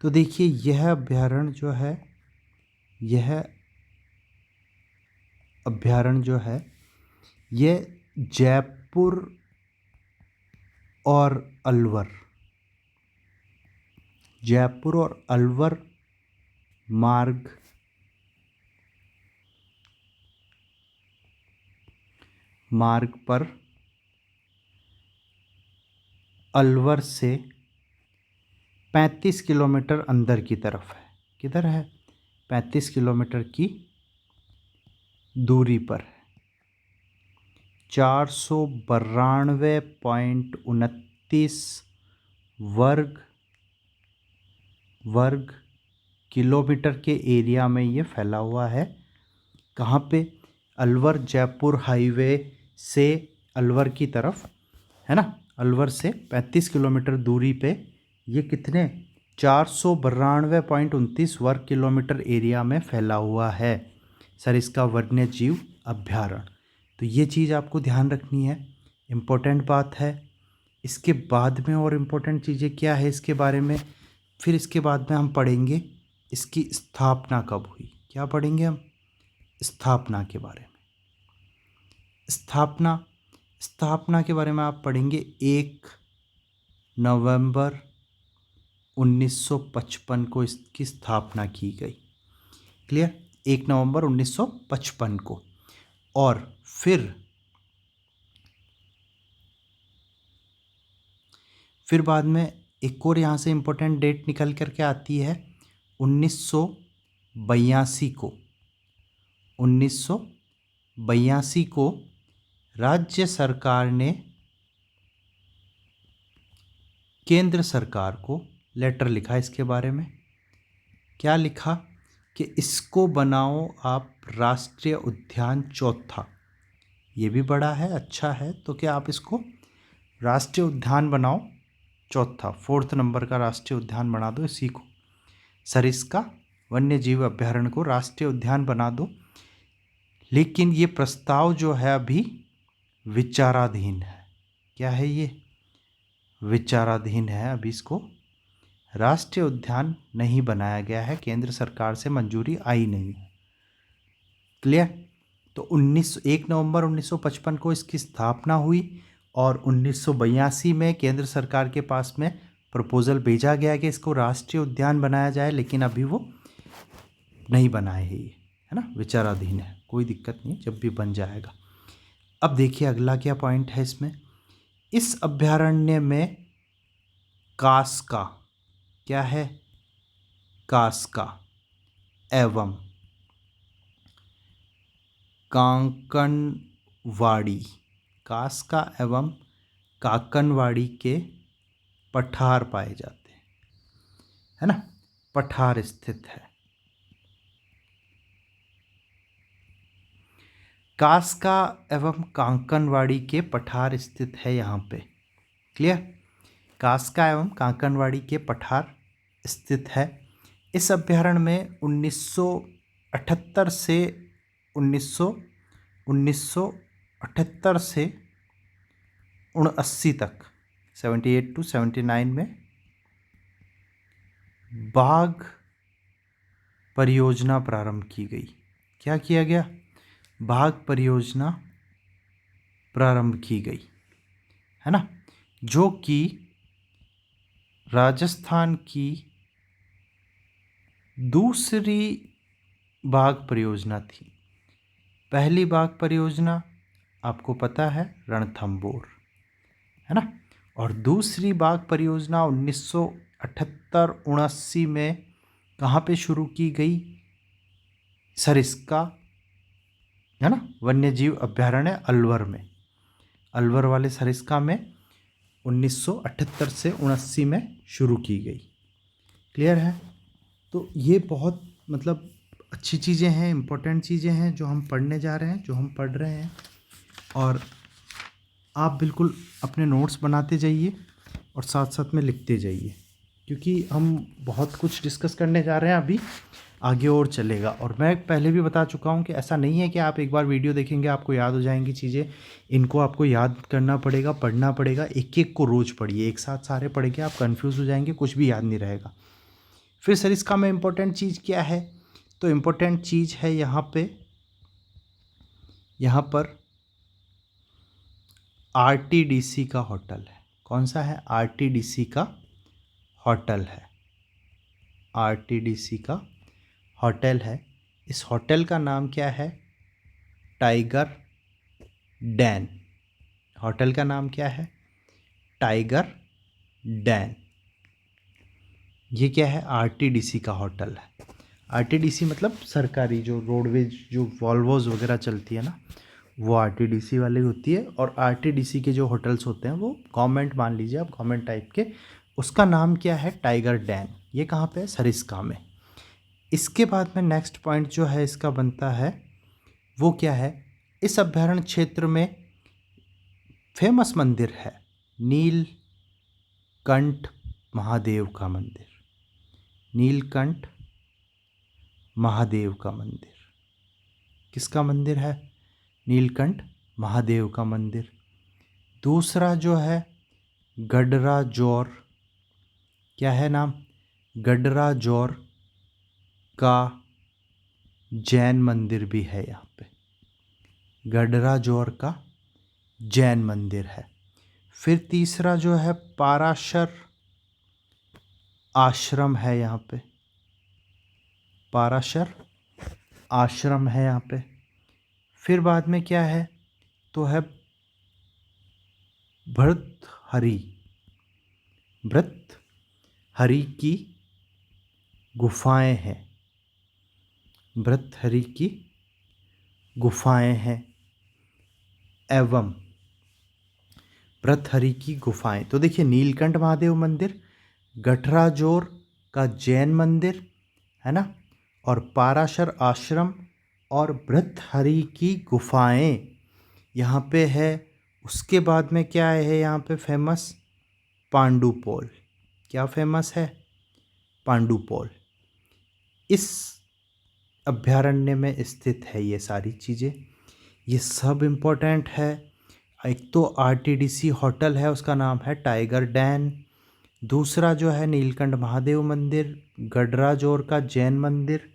तो देखिए यह अभ्यारण्य जो है, यह अभ्यारण्य जो है ये जयपुर और अलवर, जयपुर और अलवर मार्ग पर अलवर से 35 किलोमीटर अंदर की तरफ है। किधर है? 35 किलोमीटर की दूरी पर है। 492.29 वर्ग किलोमीटर के एरिया में ये फैला हुआ है। कहाँ पे? अलवर जयपुर हाईवे से अलवर की तरफ, है ना। अलवर से 35 किलोमीटर दूरी पे ये कितने 492.29 वर्ग किलोमीटर एरिया में फैला हुआ है सरिस्का वन्य जीव अभ्यारण्य। तो ये चीज़ आपको ध्यान रखनी है, इम्पोर्टेंट बात है। इसके बाद में और इम्पोर्टेंट चीज़ें क्या है इसके बारे में, फिर इसके बाद में हम पढ़ेंगे इसकी स्थापना कब हुई। क्या पढ़ेंगे हम? स्थापना के बारे में। स्थापना के बारे में आप पढ़ेंगे 1 नवंबर 1955 को इसकी स्थापना की गई। क्लियर? 1 नवंबर 1955 को। और फिर बाद में एक और यहाँ से इम्पोर्टेंट डेट निकल करके आती है 1982 को। 1982 को राज्य सरकार ने केंद्र सरकार को लेटर लिखा इसके बारे में। क्या लिखा? कि इसको बनाओ आप राष्ट्रीय उद्यान चौथा। ये भी बड़ा है, अच्छा है, तो क्या आप इसको राष्ट्रीय उद्यान बनाओ चौथा, 4th नंबर का राष्ट्रीय उद्यान बना दो इसी को। सरिस्का वन्य जीव अभ्यारण्य को राष्ट्रीय उद्यान बना दो। लेकिन ये प्रस्ताव जो है अभी विचाराधीन है। क्या है ये? विचाराधीन है। अभी इसको राष्ट्रीय उद्यान नहीं बनाया गया है, केंद्र सरकार से मंजूरी आई नहीं है। क्लियर? तो 1 नवंबर 1955 को इसकी स्थापना हुई और 1982 में केंद्र सरकार के पास में प्रपोजल भेजा गया कि इसको राष्ट्रीय उद्यान बनाया जाए, लेकिन अभी वो नहीं बनाए है ये, है ना, विचाराधीन है। कोई दिक्कत नहीं, जब भी बन जाएगा। अब देखिए अगला क्या पॉइंट है इसमें। इस अभ्यारण्य में कास्का, क्या है? कास्का एवं कांकनवाड़ी, कास्का एवं काकनवाड़ी के पठार पाए जाते हैं, है ना, पठार स्थित है। कास्का एवं कांकनवाड़ी के पठार स्थित है यहाँ पे। क्लियर? कास्का एवं कांकनवाड़ी के पठार स्थित है। इस अभ्यारण्य में 1978 से 1978 से 79 तक, 78 to 79 में बाघ परियोजना प्रारंभ की गई। क्या किया गया? बाघ परियोजना प्रारंभ की गई, है ना, जो कि राजस्थान की दूसरी बाघ परियोजना थी। पहली बाघ परियोजना आपको पता है रणथंभौर, है ना, और दूसरी बाघ परियोजना 1978-79 में कहाँ पे शुरू की गई? सरिस्का, है ना, वन्य जीव अभ्यारण्य अलवर में, अलवर वाले सरिस्का में 1978 से 79 में शुरू की गई। क्लियर है? तो ये बहुत मतलब अच्छी चीज़ें हैं, इम्पोर्टेंट चीज़ें हैं जो हम पढ़ने जा रहे हैं, जो हम पढ़ रहे हैं। और आप बिल्कुल अपने नोट्स बनाते जाइए और साथ साथ में लिखते जाइए, क्योंकि हम बहुत कुछ डिस्कस करने जा रहे हैं अभी, आगे और चलेगा। और मैं पहले भी बता चुका हूँ कि ऐसा नहीं है कि आप एक बार वीडियो देखेंगे आपको याद हो जाएंगी चीज़ें। इनको आपको याद करना पड़ेगा, पढ़ना पड़ेगा, एक एक को रोज़ पढ़िए। एक साथ सारे पढ़ के आप कन्फ्यूज़ हो जाएंगे, कुछ भी याद नहीं रहेगा। फिर सर इसका में इम्पोर्टेंट चीज़ क्या है? तो इम्पोर्टेंट चीज़ है यहाँ पर आरटीडीसी का होटल है। कौन सा है? आरटीडीसी का होटल है। आरटीडीसी का होटल है। इस होटल का नाम क्या है? Tiger Dan. होटल का नाम क्या है? Tiger Dan. ये क्या है? आरटीडीसी का होटल है। आरटीडीसी मतलब सरकारी, जो रोडवेज, जो वॉल्वोज वगैरह चलती है ना, वो आरटीडीसी वाली होती है। और आरटीडीसी के जो होटल्स होते हैं वो गवर्नमेंट, मान लीजिए आप गवर्नमेंट टाइप के, उसका नाम क्या है? Tiger Dan. ये कहाँ पे है? सरिस्का में। इसके बाद में नेक्स्ट पॉइंट जो है इसका बनता है वो क्या है, इस अभ्यारण्य क्षेत्र में फेमस मंदिर है नीलकंठ महादेव का मंदिर। नीलकंठ महादेव का मंदिर किसका मंदिर है? नीलकंठ महादेव का मंदिर। दूसरा जो है गडराजोर, क्या है नाम? गडराजोर का जैन मंदिर भी है यहाँ पे। गडराजोर का जैन मंदिर है। फिर तीसरा जो है पाराशर आश्रम है यहाँ पे। पाराशर आश्रम है यहाँ पे। फिर बाद में क्या है, तो है भर्तहरि। भर्तहरि की गुफाएं हैं। भर्तहरि की गुफाएं हैं एवं भर्तहरि की गुफाएं। तो देखिए, नीलकंठ महादेव मंदिर, गडराजोर का जैन मंदिर है ना, और पाराशर आश्रम और भर्तहरि की गुफाएं यहाँ पे है। उसके बाद में क्या है यहाँ पे फेमस? पांडुपोल। क्या फेमस है? पांडुपोल। इस अभ्यारण्य में स्थित है ये सारी चीज़ें। ये सब इम्पोर्टेंट है। एक तो आरटीडीसी होटल है, उसका नाम है टाइगर डैन। दूसरा जो है नीलकंठ महादेव मंदिर, गडराजोर का जैन मंदिर,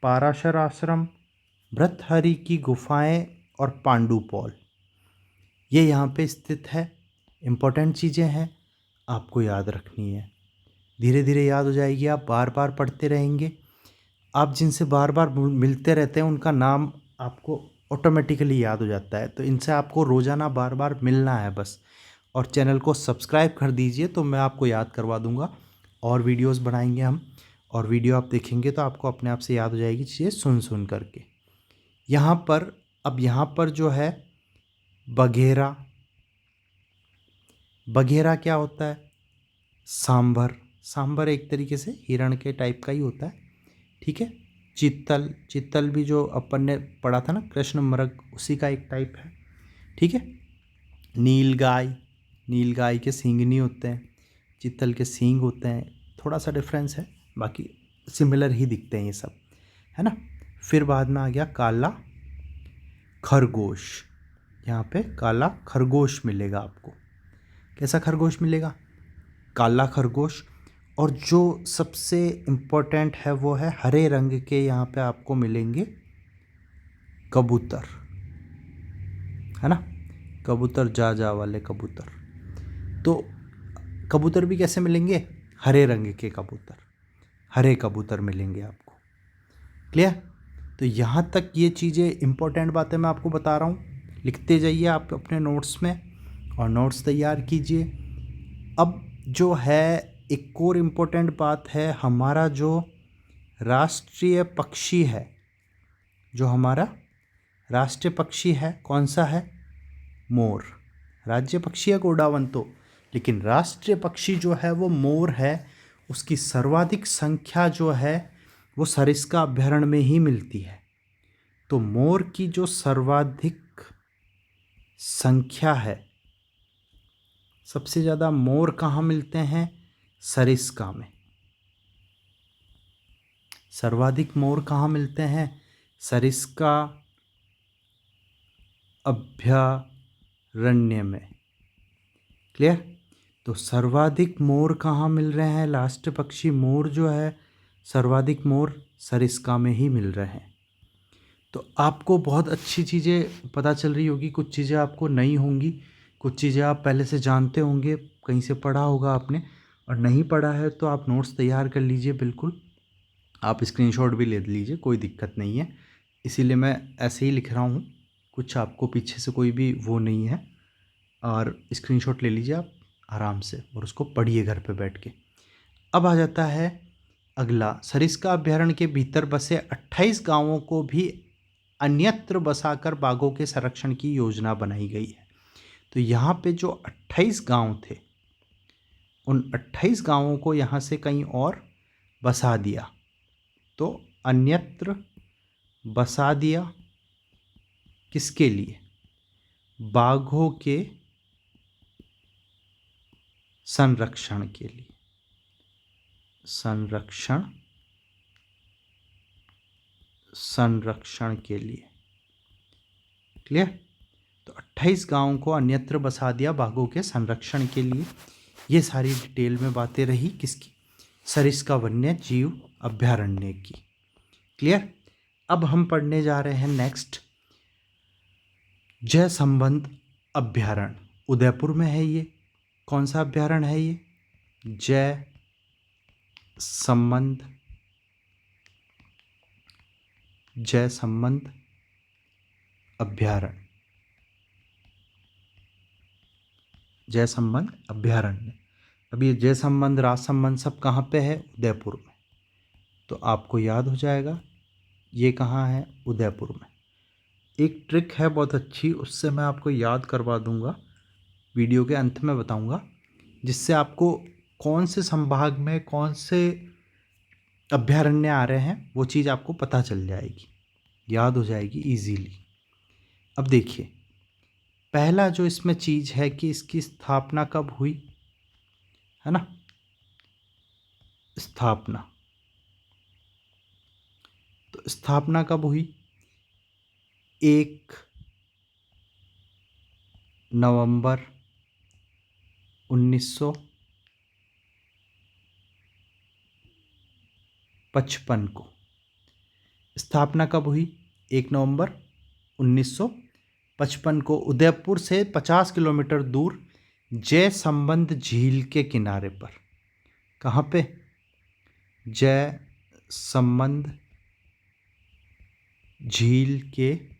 पाराशर आश्रम, भर्तहरि की गुफाएं और पांडुपोल, ये यहाँ पे स्थित है। इम्पोर्टेंट चीज़ें हैं, आपको याद रखनी है। धीरे धीरे याद हो जाएगी, आप बार बार पढ़ते रहेंगे। आप जिनसे बार बार मिलते रहते हैं उनका नाम आपको ऑटोमेटिकली याद हो जाता है। तो इनसे आपको रोज़ाना बार बार मिलना है बस। और चैनल को सब्सक्राइब कर दीजिए तो मैं आपको याद करवा दूंगा। और वीडियोस बनाएंगे हम, और वीडियो आप देखेंगे तो आपको अपने आप से याद हो जाएगी चीज़ें सुन करके। यहाँ पर जो है बघेरा। बघेरा क्या होता है? सांभर। सांभर एक तरीके से हिरण के टाइप का ही होता है, ठीक है। चित्तल भी जो अपन ने पढ़ा था ना, कृष्ण मृग, उसी का एक टाइप है, ठीक है। नीलगाय के सींग नहीं होते हैं, चित्तल के सींग होते हैं। थोड़ा सा डिफरेंस है, बाकी सिमिलर ही दिखते हैं ये सब, है ना। फिर बाद में आ गया काला खरगोश। यहाँ पे काला खरगोश मिलेगा आपको। कैसा खरगोश मिलेगा? काला खरगोश। और जो सबसे इम्पोर्टेंट है वो है हरे रंग के, यहाँ पे आपको मिलेंगे कबूतर, है ना। कबूतर, जा वाले कबूतर। तो कबूतर भी कैसे मिलेंगे? हरे रंग के कबूतर, हरे कबूतर मिलेंगे आपको। क्लियर? तो यहाँ तक ये चीज़ें इम्पोर्टेंट बातें मैं आपको बता रहा हूँ। लिखते जाइए आप अपने नोट्स में, और नोट्स तैयार कीजिए। अब जो है एक और इम्पोर्टेंट बात है, हमारा जो राष्ट्रीय पक्षी है, जो हमारा राष्ट्रीय पक्षी है कौन सा है? मोर। राज्य पक्षी है गौड़ावन तो, लेकिन राष्ट्रीय पक्षी जो है वो मोर है। उसकी सर्वाधिक संख्या जो है वो सरिस्का अभ्यारण्य में ही मिलती है। तो मोर की जो सर्वाधिक संख्या है, सबसे ज़्यादा मोर कहाँ मिलते हैं? सरिस्का में। सर्वाधिक मोर कहाँ मिलते हैं? सरिस्का अभ्यारण्य में। क्लियर? तो सर्वाधिक मोर कहाँ मिल रहे हैं? राष्ट्रीय पक्षी मोर जो है, सर्वाधिक मोर सरिस्का में ही मिल रहे हैं। तो आपको बहुत अच्छी चीज़ें पता चल रही होगी, कुछ चीज़ें आपको नई होंगी, कुछ चीज़ें आप पहले से जानते होंगे, कहीं से पढ़ा होगा आपने, और नहीं पढ़ा है तो आप नोट्स तैयार कर लीजिए। बिल्कुल, आप स्क्रीनशॉट भी ले लीजिए, कोई दिक्कत नहीं है। इसीलिए मैं ऐसे ही लिख रहा हूँ, कुछ आपको पीछे से कोई भी वो नहीं है। और स्क्रीनशॉट ले लीजिए आप आराम से, और उसको पढ़िए घर पे बैठ के। अब आ जाता है अगला, सरिस्का अभ्यारण्य के भीतर बसे 28 गांवों को भी अन्यत्र बसाकर बाघों के संरक्षण की योजना बनाई गई है। तो यहाँ पे जो 28 गांव थे, उन 28 गांवों को यहाँ से कहीं और बसा दिया। तो अन्यत्र बसा दिया, किसके लिए? बाघों के संरक्षण के लिए। संरक्षण के लिए। क्लियर? तो 28 गांवों को अन्यत्र बसा दिया बाघों के संरक्षण के लिए। ये सारी डिटेल में बातें रही किसकी? सरिस्का वन्य जीव अभयारण्य की। क्लियर? अब हम पढ़ने जा रहे हैं नेक्स्ट जय संबंध अभयारण्य। उदयपुर में है ये। कौन सा अभयारण्य है ये? जय संबंध अभयारण्य। जय संबंध अभयारण्य। अब ये जय संबंध, राजसंबंध सब कहाँ पे है? उदयपुर में। तो आपको याद हो जाएगा ये कहाँ है? उदयपुर में। एक ट्रिक है बहुत अच्छी, उससे मैं आपको याद करवा दूंगा, वीडियो के अंत में बताऊंगा, जिससे आपको कौन से संभाग में कौन से अभयारण्य आ रहे हैं वो चीज़ आपको पता चल जाएगी, याद हो जाएगी इजीली। अब देखिए, पहला जो इसमें चीज़ है कि इसकी स्थापना कब हुई, है ना? स्थापना, तो स्थापना कब हुई? 1 नवंबर 1955 को। स्थापना कब हुई? 1 नवंबर 1955 को उदयपुर से 50 किलोमीटर दूर जय संबंध झील के किनारे पर। कहाँ पे? जय संबंध झील के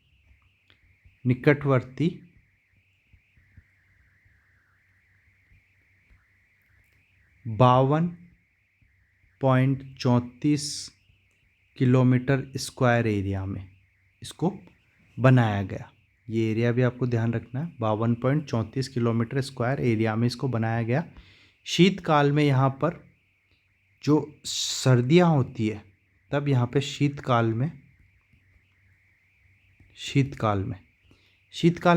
निकटवर्ती 52.34 किलोमीटर स्क्वायर एरिया में इसको बनाया गया। ये एरिया भी आपको ध्यान रखना है, 52.34 किलोमीटर स्क्वायर एरिया में इसको बनाया गया। शीतकाल में यहाँ पर जो सर्दियाँ होती है तब यहाँ पे शीतकाल में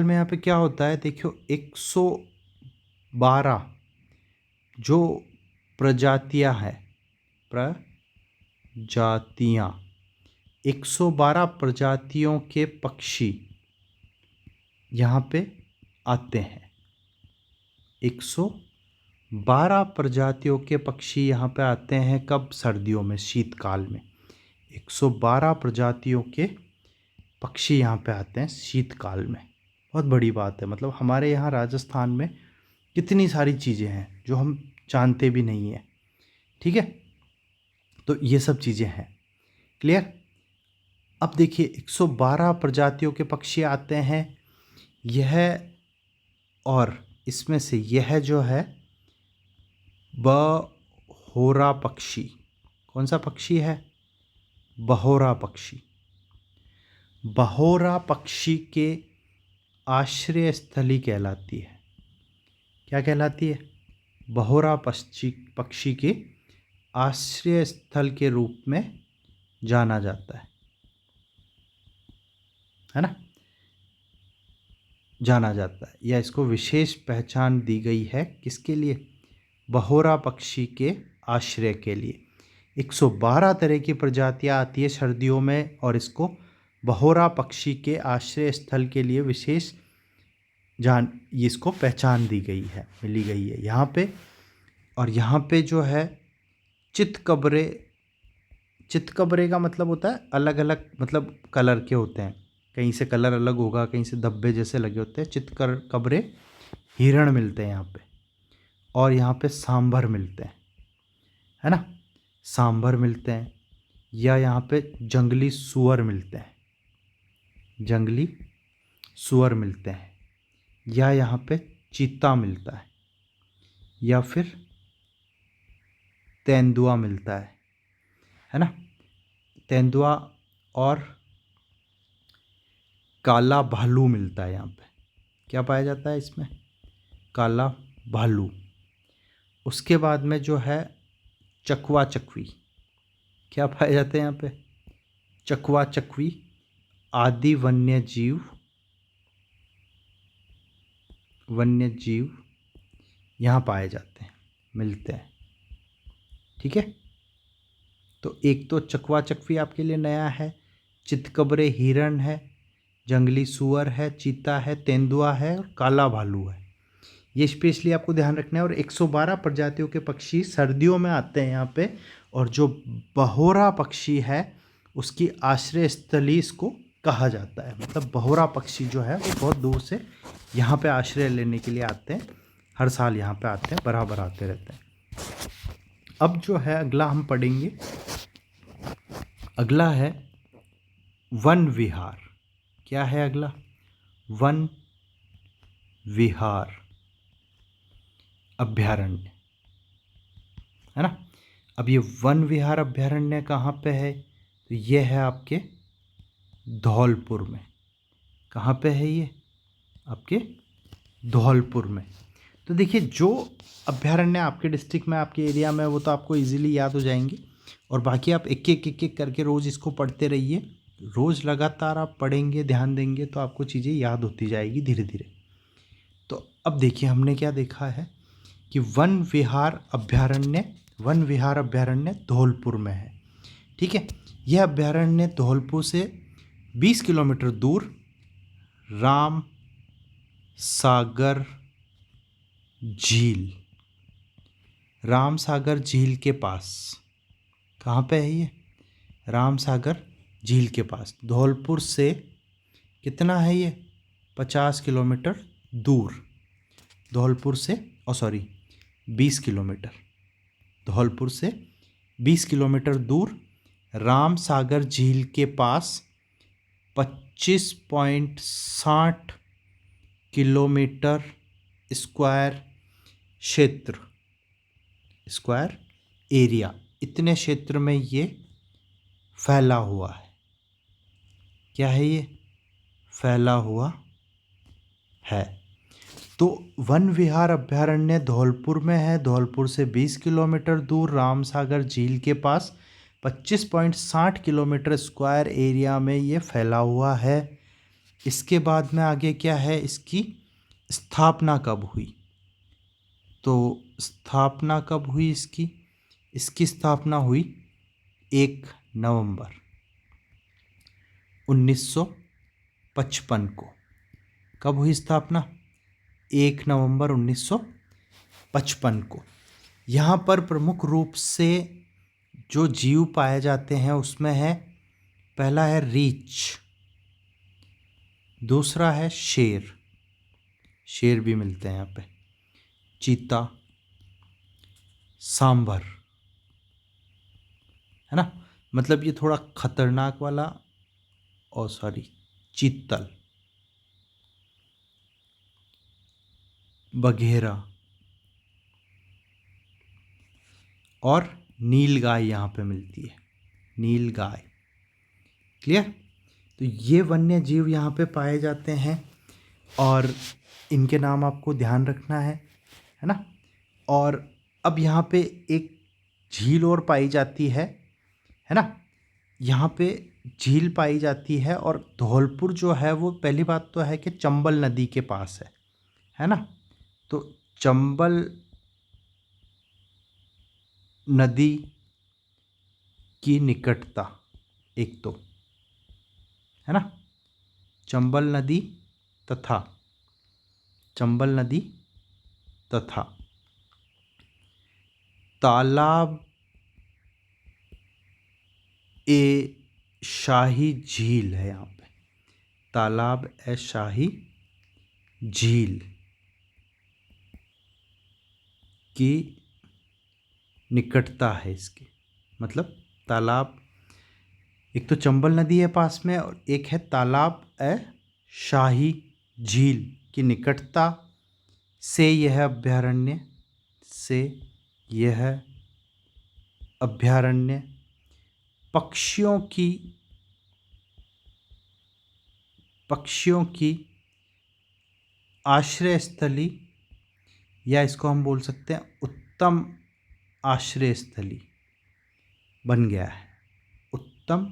यहाँ पे क्या होता है? देखियो, 112 जो प्रजातियां हैं, 112 प्रजातियों के पक्षी यहाँ पे आते हैं। 112 प्रजातियों के पक्षी यहाँ पे आते हैं। कब? सर्दियों में, शीतकाल में 112 प्रजातियों के पक्षी यहाँ पे आते हैं शीतकाल में। बहुत बड़ी बात है, मतलब हमारे यहाँ राजस्थान में कितनी सारी चीज़ें हैं जो हम जानते भी नहीं हैं। ठीक है, तो ये सब चीज़ें हैं। क्लियर? अब देखिए, 112 प्रजातियों के पक्षी आते हैं यह, और इसमें से यह जो है बहोरा पक्षी। कौन सा पक्षी है? बहोरा पक्षी। बहोरा पक्षी के आश्रय स्थली कहलाती है। क्या कहलाती है? बहोरा पक्षी के आश्रय स्थल के रूप में जाना जाता है ना? जाना जाता है, या इसको विशेष पहचान दी गई है। किसके लिए? बहोरा पक्षी के आश्रय के लिए। 112 तरह की प्रजातियां आती है सर्दियों में, और इसको बहोरा पक्षी के आश्रय स्थल के लिए विशेष इसको पहचान दी गई है, मिली गई है यहाँ पे। और यहाँ पे जो है चितकबरे का मतलब होता है अलग अलग, मतलब कलर के होते हैं। कहीं से कलर अलग होगा, कहीं से धब्बे जैसे लगे होते हैं। चितकबरे हिरण मिलते हैं यहाँ पे, और यहाँ पे सांभर मिलते हैं, है ना? सांभर मिलते हैं, या यहाँ पे जंगली सुअर मिलते हैं, या यहाँ पे चीता मिलता है, या फिर तेंदुआ मिलता है ना? तेंदुआ और काला भालू मिलता है यहाँ पे। क्या पाया जाता है इसमें? काला भालू। उसके बाद में जो है चकवा चकवी। क्या पाए जाते हैं यहाँ पे? चकवा चकवी आदि वन्य जीव वन्य जीव यहाँ पाए जाते हैं, मिलते हैं। ठीक है, तो एक तो चकवा चकवी आपके लिए नया है, चितकबरे हिरण है, जंगली सुअर है, चीता है, तेंदुआ है और काला भालू है। ये स्पेशली आपको ध्यान रखना है। और 112 प्रजातियों के पक्षी सर्दियों में आते हैं यहाँ पे। और जो बहोरा पक्षी है उसकी आश्रय स्थली इसको कहा जाता है। मतलब बहोरा पक्षी जो है वो बहुत दूर से यहाँ पे आश्रय लेने के लिए आते हैं, हर साल यहाँ पे आते हैं, बराबर आते रहते हैं। अब जो है अगला हम पढ़ेंगे, अगला है वन विहार। क्या है अगला? वन विहार अभ्यारण्य, है ना। अब ये वन विहार अभ्यारण्य कहाँ पे है? तो ये है आपके धौलपुर में। कहाँ पे है ये? आपके धौलपुर में। तो देखिए, जो अभ्यारण्य आपके डिस्ट्रिक्ट में, आपके एरिया में, वो तो आपको इजीली याद हो जाएंगे। और बाकी आप एक एक करके रोज़ इसको पढ़ते रहिए। रोज़ लगातार आप पढ़ेंगे, ध्यान देंगे, तो आपको चीज़ें याद होती जाएगी धीरे धीरे। तो अब देखिए, हमने क्या देखा है कि वन विहार अभ्यारण्य धौलपुर में है। ठीक है, यह अभ्यारण्य धौलपुर से 20 किलोमीटर दूर राम सागर झील के पास। कहाँ पे है ये? राम सागर झील के पास। धौलपुर से कितना है ये? 50 किलोमीटर दूर। धौलपुर से 20 किलोमीटर। धौलपुर से 20 किलोमीटर दूर राम सागर झील के पास 25.60 किलोमीटर स्क्वायर एरिया, इतने क्षेत्र में ये फैला हुआ है। क्या है ये? फैला हुआ है। तो वन विहार अभ्यारण्य धौलपुर में है। धौलपुर से 20 किलोमीटर दूर राम सागर झील के पास 25.60 किलोमीटर स्क्वायर एरिया में ये फैला हुआ है। इसके बाद में आगे क्या है? इसकी स्थापना कब हुई? तो स्थापना कब हुई इसकी स्थापना हुई 1 नवंबर 1955 को। कब हुई स्थापना? 1 नवंबर 1955 को। यहाँ पर प्रमुख रूप से जो जीव पाए जाते हैं उसमें है, पहला है रीछ, दूसरा है शेर भी मिलते हैं यहाँ पे, चीता, सांभर, है ना। मतलब ये थोड़ा खतरनाक वाला, चीतल, बघेरा और नीलगाय यहाँ पे मिलती है, नीलगाय। क्लियर? तो ये वन्य जीव यहाँ पे पाए जाते हैं और इनके नाम आपको ध्यान रखना है ना। और अब यहाँ पे एक झील और पाई जाती है ना। यहाँ पे झील पाई जाती है और धौलपुर जो है वो, पहली बात तो है कि चंबल नदी के पास है ना। तो चंबल नदी की निकटता एक तो, है ना। चंबल नदी तथा तालाब ए शाही झील है। यहाँ पे तालाब ए शाही झील की निकटता है इसके। मतलब तालाब, एक तो चंबल नदी है पास में और एक है तालाब ए शाही झील की निकटता से यह अभ्यारण्य पक्षियों की आश्रय स्थली, या इसको हम बोल सकते हैं उत्तम आश्रय स्थली बन गया है। उत्तम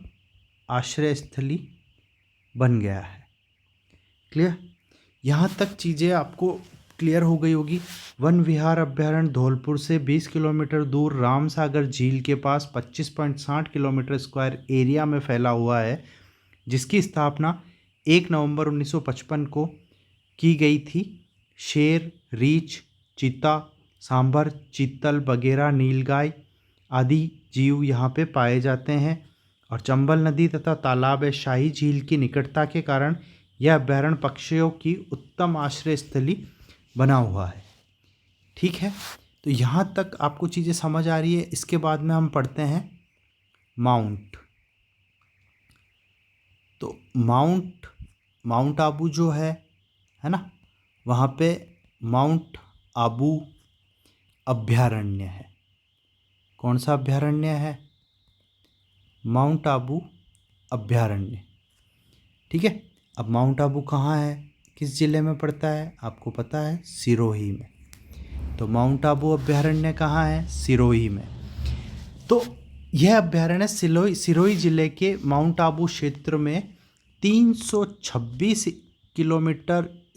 आश्रय स्थली बन गया है। क्लियर? यहाँ तक चीज़ें आपको क्लियर हो गई होगी। वन विहार अभ्यारण्य धौलपुर से 20 किलोमीटर दूर रामसागर झील के पास 25.60 किलोमीटर स्क्वायर एरिया में फैला हुआ है, जिसकी स्थापना 1 नवंबर 1955 को की गई थी। शेर, रीछ, चीता, सांभर, चीतल, बगेरा, नीलगाय आदि जीव यहाँ पे पाए जाते हैं। और चंबल नदी तथा तालाब है शाही झील की निकटता के कारण यह अभ्यारण्य पक्षियों की उत्तम आश्रय स्थली बना हुआ है। ठीक है, तो यहाँ तक आपको चीज़ें समझ आ रही है। इसके बाद में हम पढ़ते हैं माउंट। तो माउंट आबू जो है ना, वहाँ पे माउंट आबू अभ्यारण्य है। कौन सा अभ्यारण्य है? माउंट आबू अभ्यारण्य। ठीक है, अब माउंट आबू कहाँ है, किस ज़िले में पड़ता है? आपको पता है, सिरोही में। तो माउंट आबू अभ्यारण्य कहाँ है? सिरोही में। तो यह अभ्यारण्य सिरोही जिले के माउंट आबू क्षेत्र में 326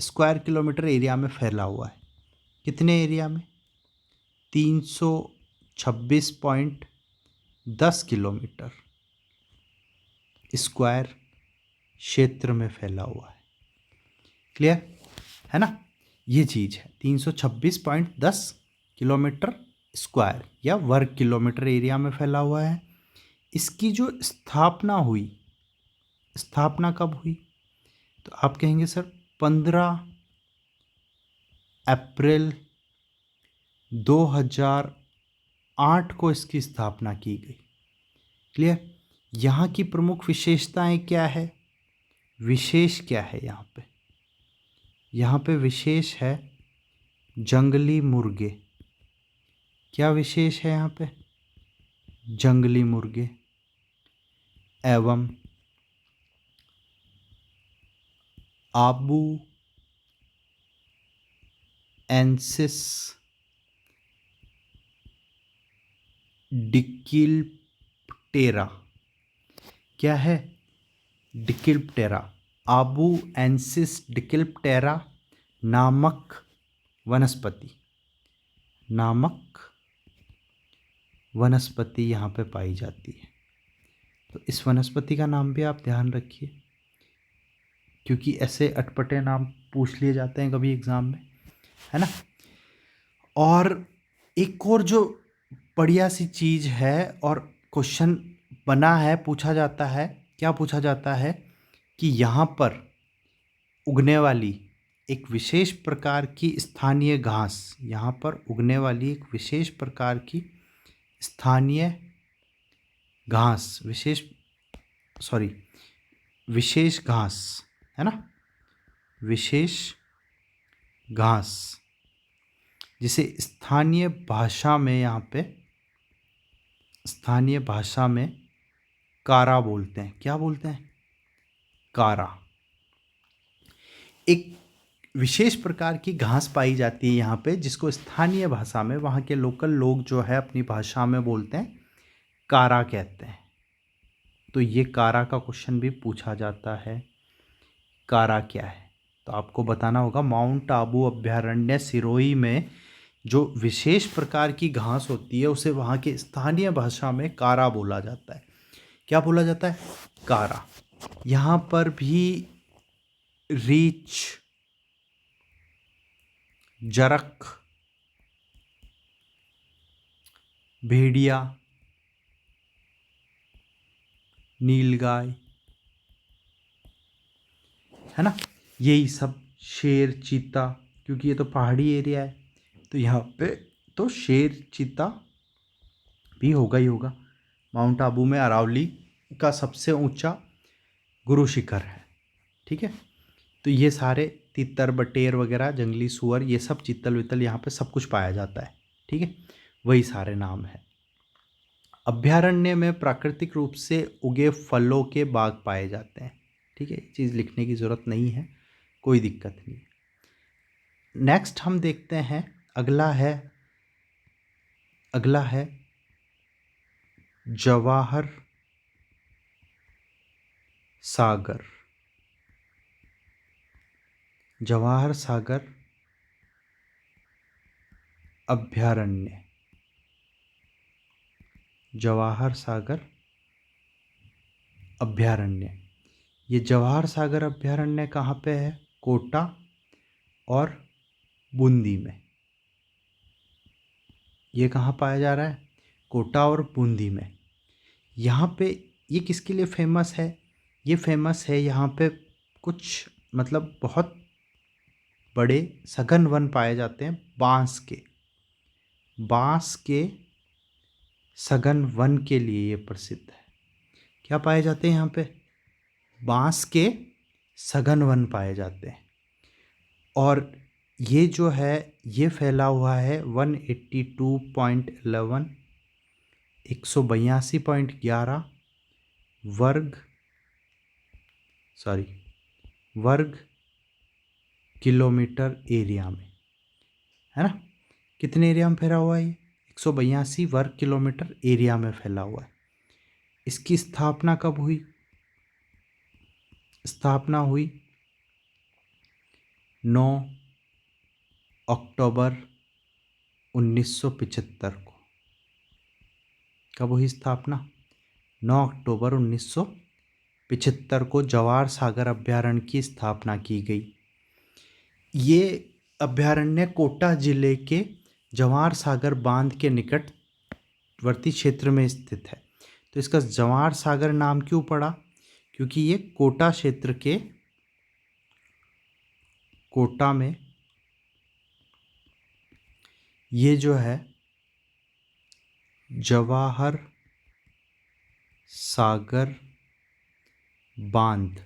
स्क्वायर किलोमीटर एरिया में फैला हुआ है। कितने एरिया में? 326.10 किलोमीटर स्क्वायर क्षेत्र में फैला हुआ है। क्लियर है ना? ये चीज़ है 326.10 किलोमीटर स्क्वायर या वर्ग किलोमीटर एरिया में फैला हुआ है। इसकी जो स्थापना हुई, स्थापना कब हुई? तो आप कहेंगे सर 15 अप्रैल 2008 को इसकी स्थापना की गई। क्लियर? यहाँ की प्रमुख विशेषताएं क्या है? विशेष क्या है यहाँ पे? यहाँ पे विशेष है जंगली मुर्गे। क्या विशेष है यहाँ पे? जंगली मुर्गे एवं आबू एंसिस डिकिल्पटेरा। क्या है? डिकिल्पटेरा, आबू एंसिस डिकिल्पटेरा नामक वनस्पति यहाँ पे पाई जाती है। तो इस वनस्पति का नाम भी आप ध्यान रखिए, क्योंकि ऐसे अटपटे नाम पूछ लिए जाते हैं कभी एग्ज़ाम में, है ना। और एक और जो बढ़िया सी चीज़ है और क्वेश्चन बना है, पूछा जाता है, क्या पूछा जाता है कि यहाँ पर उगने वाली एक विशेष प्रकार की स्थानीय घास, यहाँ पर उगने वाली एक विशेष प्रकार की स्थानीय घास, विशेष घास, है ना, विशेष घास, जिसे स्थानीय भाषा में, यहाँ पे स्थानीय भाषा में कारा बोलते हैं। क्या बोलते हैं? कारा। एक विशेष प्रकार की घास पाई जाती है यहाँ पे, जिसको स्थानीय भाषा में वहाँ के लोकल लोग जो है अपनी भाषा में बोलते हैं, कारा कहते हैं। तो ये कारा का क्वेश्चन भी पूछा जाता है। कारा क्या है? तो आपको बताना होगा। माउंट आबू अभ्यारण्य सिरोही में जो विशेष प्रकार की घास होती है उसे वहाँ के स्थानीय भाषा में कारा बोला जाता है। क्या बोला जाता है? कारा। यहाँ पर भी रीछ, जरक, भेड़िया, नीलगाय, है ना, यही सब, शेर, चीता, क्योंकि ये तो पहाड़ी एरिया है तो यहाँ पे तो शेर, चीता भी होगा ही होगा। माउंट आबू में अरावली का सबसे ऊंचा गुरु शिखर है। ठीक है, तो ये सारे तितर, बटेर वगैरह, जंगली सुअर, ये सब चीतल वितल यहाँ पे सब कुछ पाया जाता है। ठीक है, वही सारे नाम है। अभ्यारण्य में प्राकृतिक रूप से उगे फलों के बाग पाए जाते हैं। ठीक है, ये चीज़ लिखने की ज़रूरत नहीं है, कोई दिक्कत नहीं। नेक्स्ट हम देखते हैं, अगला है जवाहर सागर। जवाहर सागर अभयारण्य, जवाहर सागर अभयारण्य। ये जवाहर सागर अभयारण्य कहाँ पे है? कोटा और बूंदी में। ये कहाँ पाया जा रहा है? कोटा और बूंदी में। यहाँ पे ये किसके लिए फेमस है? ये फेमस है यहाँ पे कुछ मतलब बहुत बड़े सघन वन पाए जाते हैं बांस के। बांस के सघन वन के लिए ये प्रसिद्ध है। क्या पाए जाते हैं यहाँ पे? बांस के सघन वन पाए जाते हैं। और ये जो है ये फैला हुआ है 182.11 182.11 वर्ग किलोमीटर एरिया में, है ना। कितने एरिया में फैला हुआ है ये? 182 वर्ग किलोमीटर एरिया में फैला हुआ है। इसकी स्थापना कब हुई? स्थापना हुई 9 अक्टूबर 1975 को। कब हुई स्थापना? 9 अक्टूबर 1975 को जवाहर सागर अभयारण्य की स्थापना की गई। ये अभयारण्य कोटा जिले के जवाहर सागर बांध के निकटवर्ती क्षेत्र में स्थित है। तो इसका जवाहर सागर नाम क्यों पड़ा? क्योंकि ये कोटा क्षेत्र के कोटा में ये जो है जवाहर सागर बांध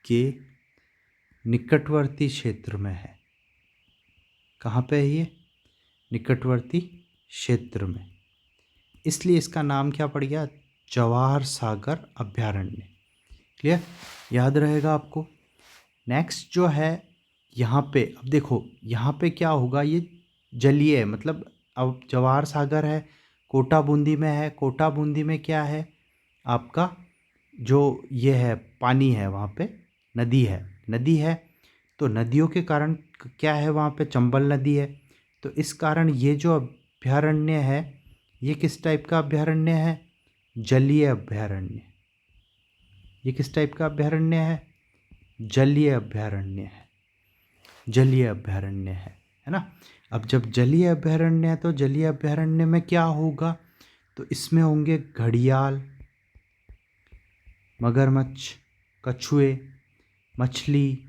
के निकटवर्ती क्षेत्र में है। कहाँ पे है ये? निकटवर्ती क्षेत्र में, इसलिए इसका नाम क्या पड़ गया? जवाहर सागर अभयारण्य। क्लियर? याद रहेगा आपको। नेक्स्ट जो है यहाँ पे, अब देखो यहाँ पे क्या होगा, ये जलीय है, मतलब अब जवाहर सागर है, कोटा बूंदी में है। कोटा बूंदी में क्या है आपका? जो ये है पानी है, वहाँ पे नदी है। तो नदियों के कारण क्या है वहाँ पे? चंबल नदी है। तो इस कारण ये जो अभयारण्य है ये किस टाइप का अभयारण्य है? जलीय अभयारण्य। ये किस टाइप का अभयारण्य है? जलीय अभयारण्य है। जलीय अभयारण्य है ना। अब जब जलीय अभयारण्य है तो जलीय अभयारण्य में क्या होगा? तो इसमें होंगे घड़ियाल, मगरमच्छ, कछुए, मछली,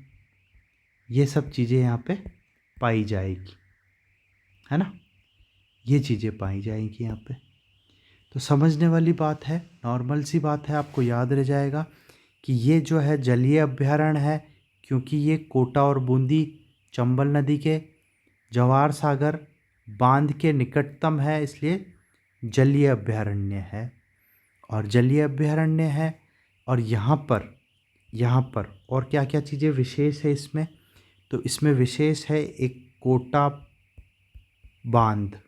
ये सब चीज़ें यहाँ पे पाई जाएगी, है ना। ये चीज़ें पाई जाएंगी यहाँ पे। तो समझने वाली बात है, नॉर्मल सी बात है, आपको याद रह जाएगा कि ये जो है जलीय अभयारण्य है क्योंकि ये कोटा और बूंदी चंबल नदी के जवाहर सागर बांध के निकटतम है, इसलिए जलीय अभयारण्य है। और जलीय अभयारण्य है और यहाँ पर और क्या क्या चीज़ें विशेष है इसमें? तो इसमें विशेष है एक कोटा बांध।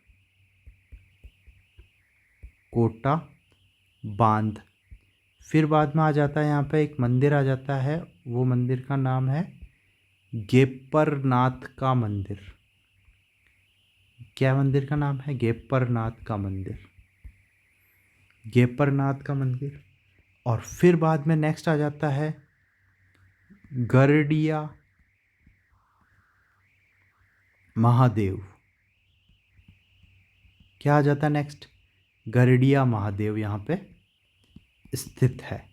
फिर बाद में आ जाता है यहाँ पे एक मंदिर आ जाता है, वो मंदिर का नाम है गेपरनाथ का मंदिर। क्या मंदिर का नाम है? गेपरनाथ का मंदिर। गेपरनाथ का मंदिर। और फिर बाद में नेक्स्ट आ जाता है गरडिया महादेव। क्या आ जाता है नेक्स्ट? गरडिया महादेव यहाँ पे स्थित है।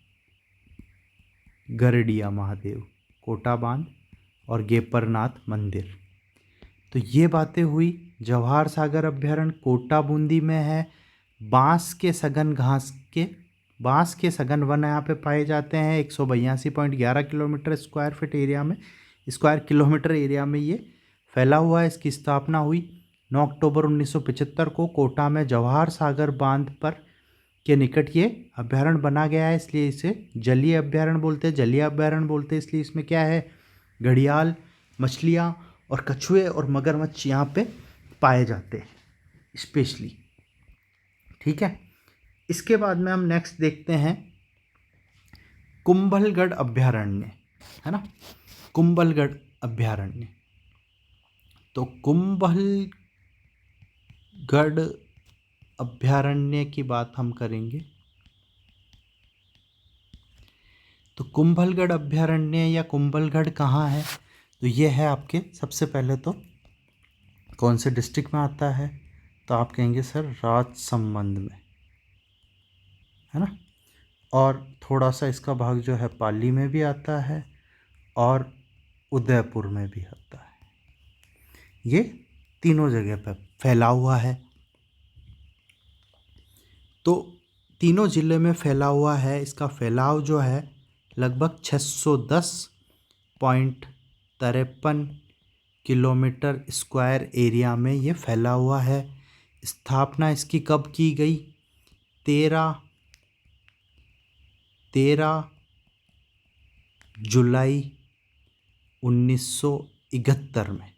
गरडिया महादेव, कोटा बांध और गेपरनाथ मंदिर। तो ये बातें हुई। जवाहर सागर अभयारण्य कोटा बूंदी में है। बांस के सघन वन यहाँ पे पाए जाते हैं 182.11 किलोमीटर स्क्वायर किलोमीटर एरिया में ये फैला हुआ है। इसकी स्थापना हुई 9 अक्टूबर 1975 को कोटा में जवाहर सागर बांध पर के निकट ये अभयारण्य बना गया है, इसलिए इसे जलीय अभयारण्य बोलते हैं। जलीय अभयारण्य बोलते हैं इसलिए इसमें क्या है? घड़ियाल, मछलियाँ और कछुए और मगरमच्छ यहाँ पे पाए जाते हैं स्पेशली। ठीक है। इसके बाद में हम नेक्स्ट देखते हैं कुंभलगढ़ अभयारण्य, है ना। कुंभलगढ़ अभयारण्य तो कुंभलगढ़ अभयारण्य की बात हम करेंगे। तो कुंभलगढ़ अभयारण्य या कुंभलगढ़ कहाँ है? तो ये है आपके, सबसे पहले तो कौन से डिस्ट्रिक्ट में आता है? तो आप कहेंगे सर राजसमंद में, है ना। और थोड़ा सा इसका भाग जो है पाली में भी आता है और उदयपुर में भी आता है। ये तीनों जगह पर फैला हुआ है। तो तीनों ज़िले में फैला हुआ है। इसका फैलाव जो है लगभग 610.53 किलोमीटर स्क्वायर एरिया में ये फैला हुआ है। स्थापना इसकी कब की गई? 13 जुलाई 1971 में,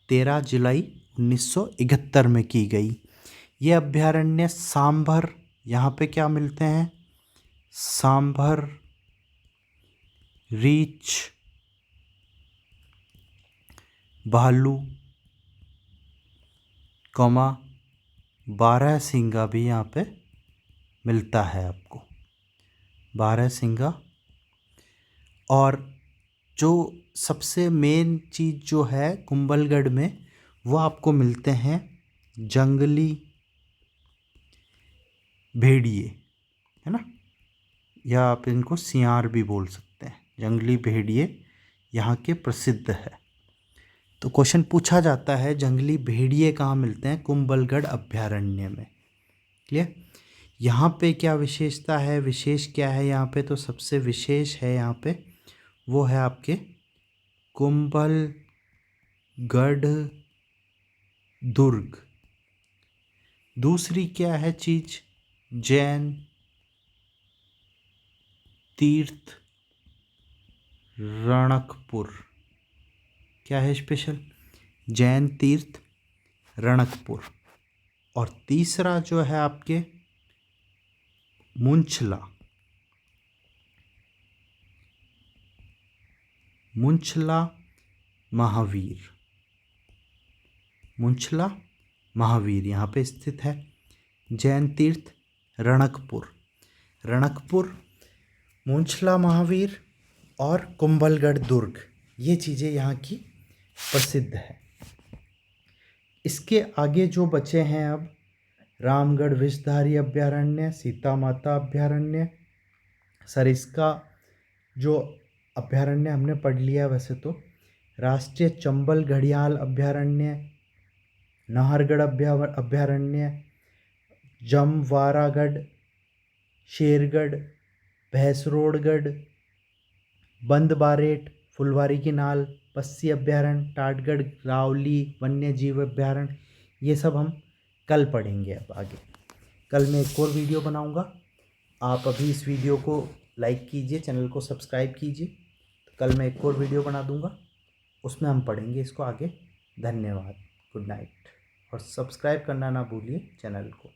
13 जुलाई 1971 में की गई। ये अभयारण्य सांभर, यहाँ पे क्या मिलते हैं? सांभर, रीछ, भालू, बारहसिंगा भी यहाँ पे मिलता है आपको, बारहसिंगा। और जो सबसे मेन चीज़ जो है कुंभलगढ़ में, वो आपको मिलते हैं जंगली भेड़िए, है ना, या आप इनको सियार भी बोल सकते हैं। जंगली भेड़िए यहाँ के प्रसिद्ध है। तो क्वेश्चन पूछा जाता है जंगली भेड़िए कहाँ मिलते हैं? कुंभलगढ़ अभयारण्य में। क्लियर? यहाँ पे क्या विशेषता है, विशेष क्या है यहाँ पे? तो सबसे विशेष है यहाँ पे वो है आपके कुंभलगढ़ दुर्ग। दूसरी क्या है चीज? जैन तीर्थ रणकपुर। क्या है स्पेशल? जैन तीर्थ रणकपुर। और तीसरा जो है आपके मुंछला महावीर। मुंछला महावीर यहाँ पे स्थित है। जैन तीर्थ रणकपुर, मुंछला महावीर और कुंभलगढ़ दुर्ग, ये चीज़ें यहाँ की प्रसिद्ध है। इसके आगे जो बचे हैं अब रामगढ़ विषधारी अभयारण्य, सीता माता अभयारण्य। सर इसका जो अभयारण्य हमने पढ़ लिया वैसे तो, राष्ट्रीय चंबल घड़ियाल अभयारण्य, नाहरगढ़ अभयारण्य, जमवारागढ़, शेरगढ़, भैंसरोडगढ़, बंदबारेट, फुलवारी की नाल, पस्सी अभयारण्य, टाटगढ़, रावली वन्य जीव अभयारण्य, ये सब हम कल पढ़ेंगे। अब आगे कल मैं एक और वीडियो बनाऊंगा। आप अभी इस वीडियो को लाइक कीजिए, चैनल को सब्सक्राइब कीजिए। तो कल मैं एक और वीडियो बना दूंगा, उसमें हम पढ़ेंगे इसको आगे। धन्यवाद, गुड नाइट। और सब्सक्राइब करना ना भूलिए चैनल को।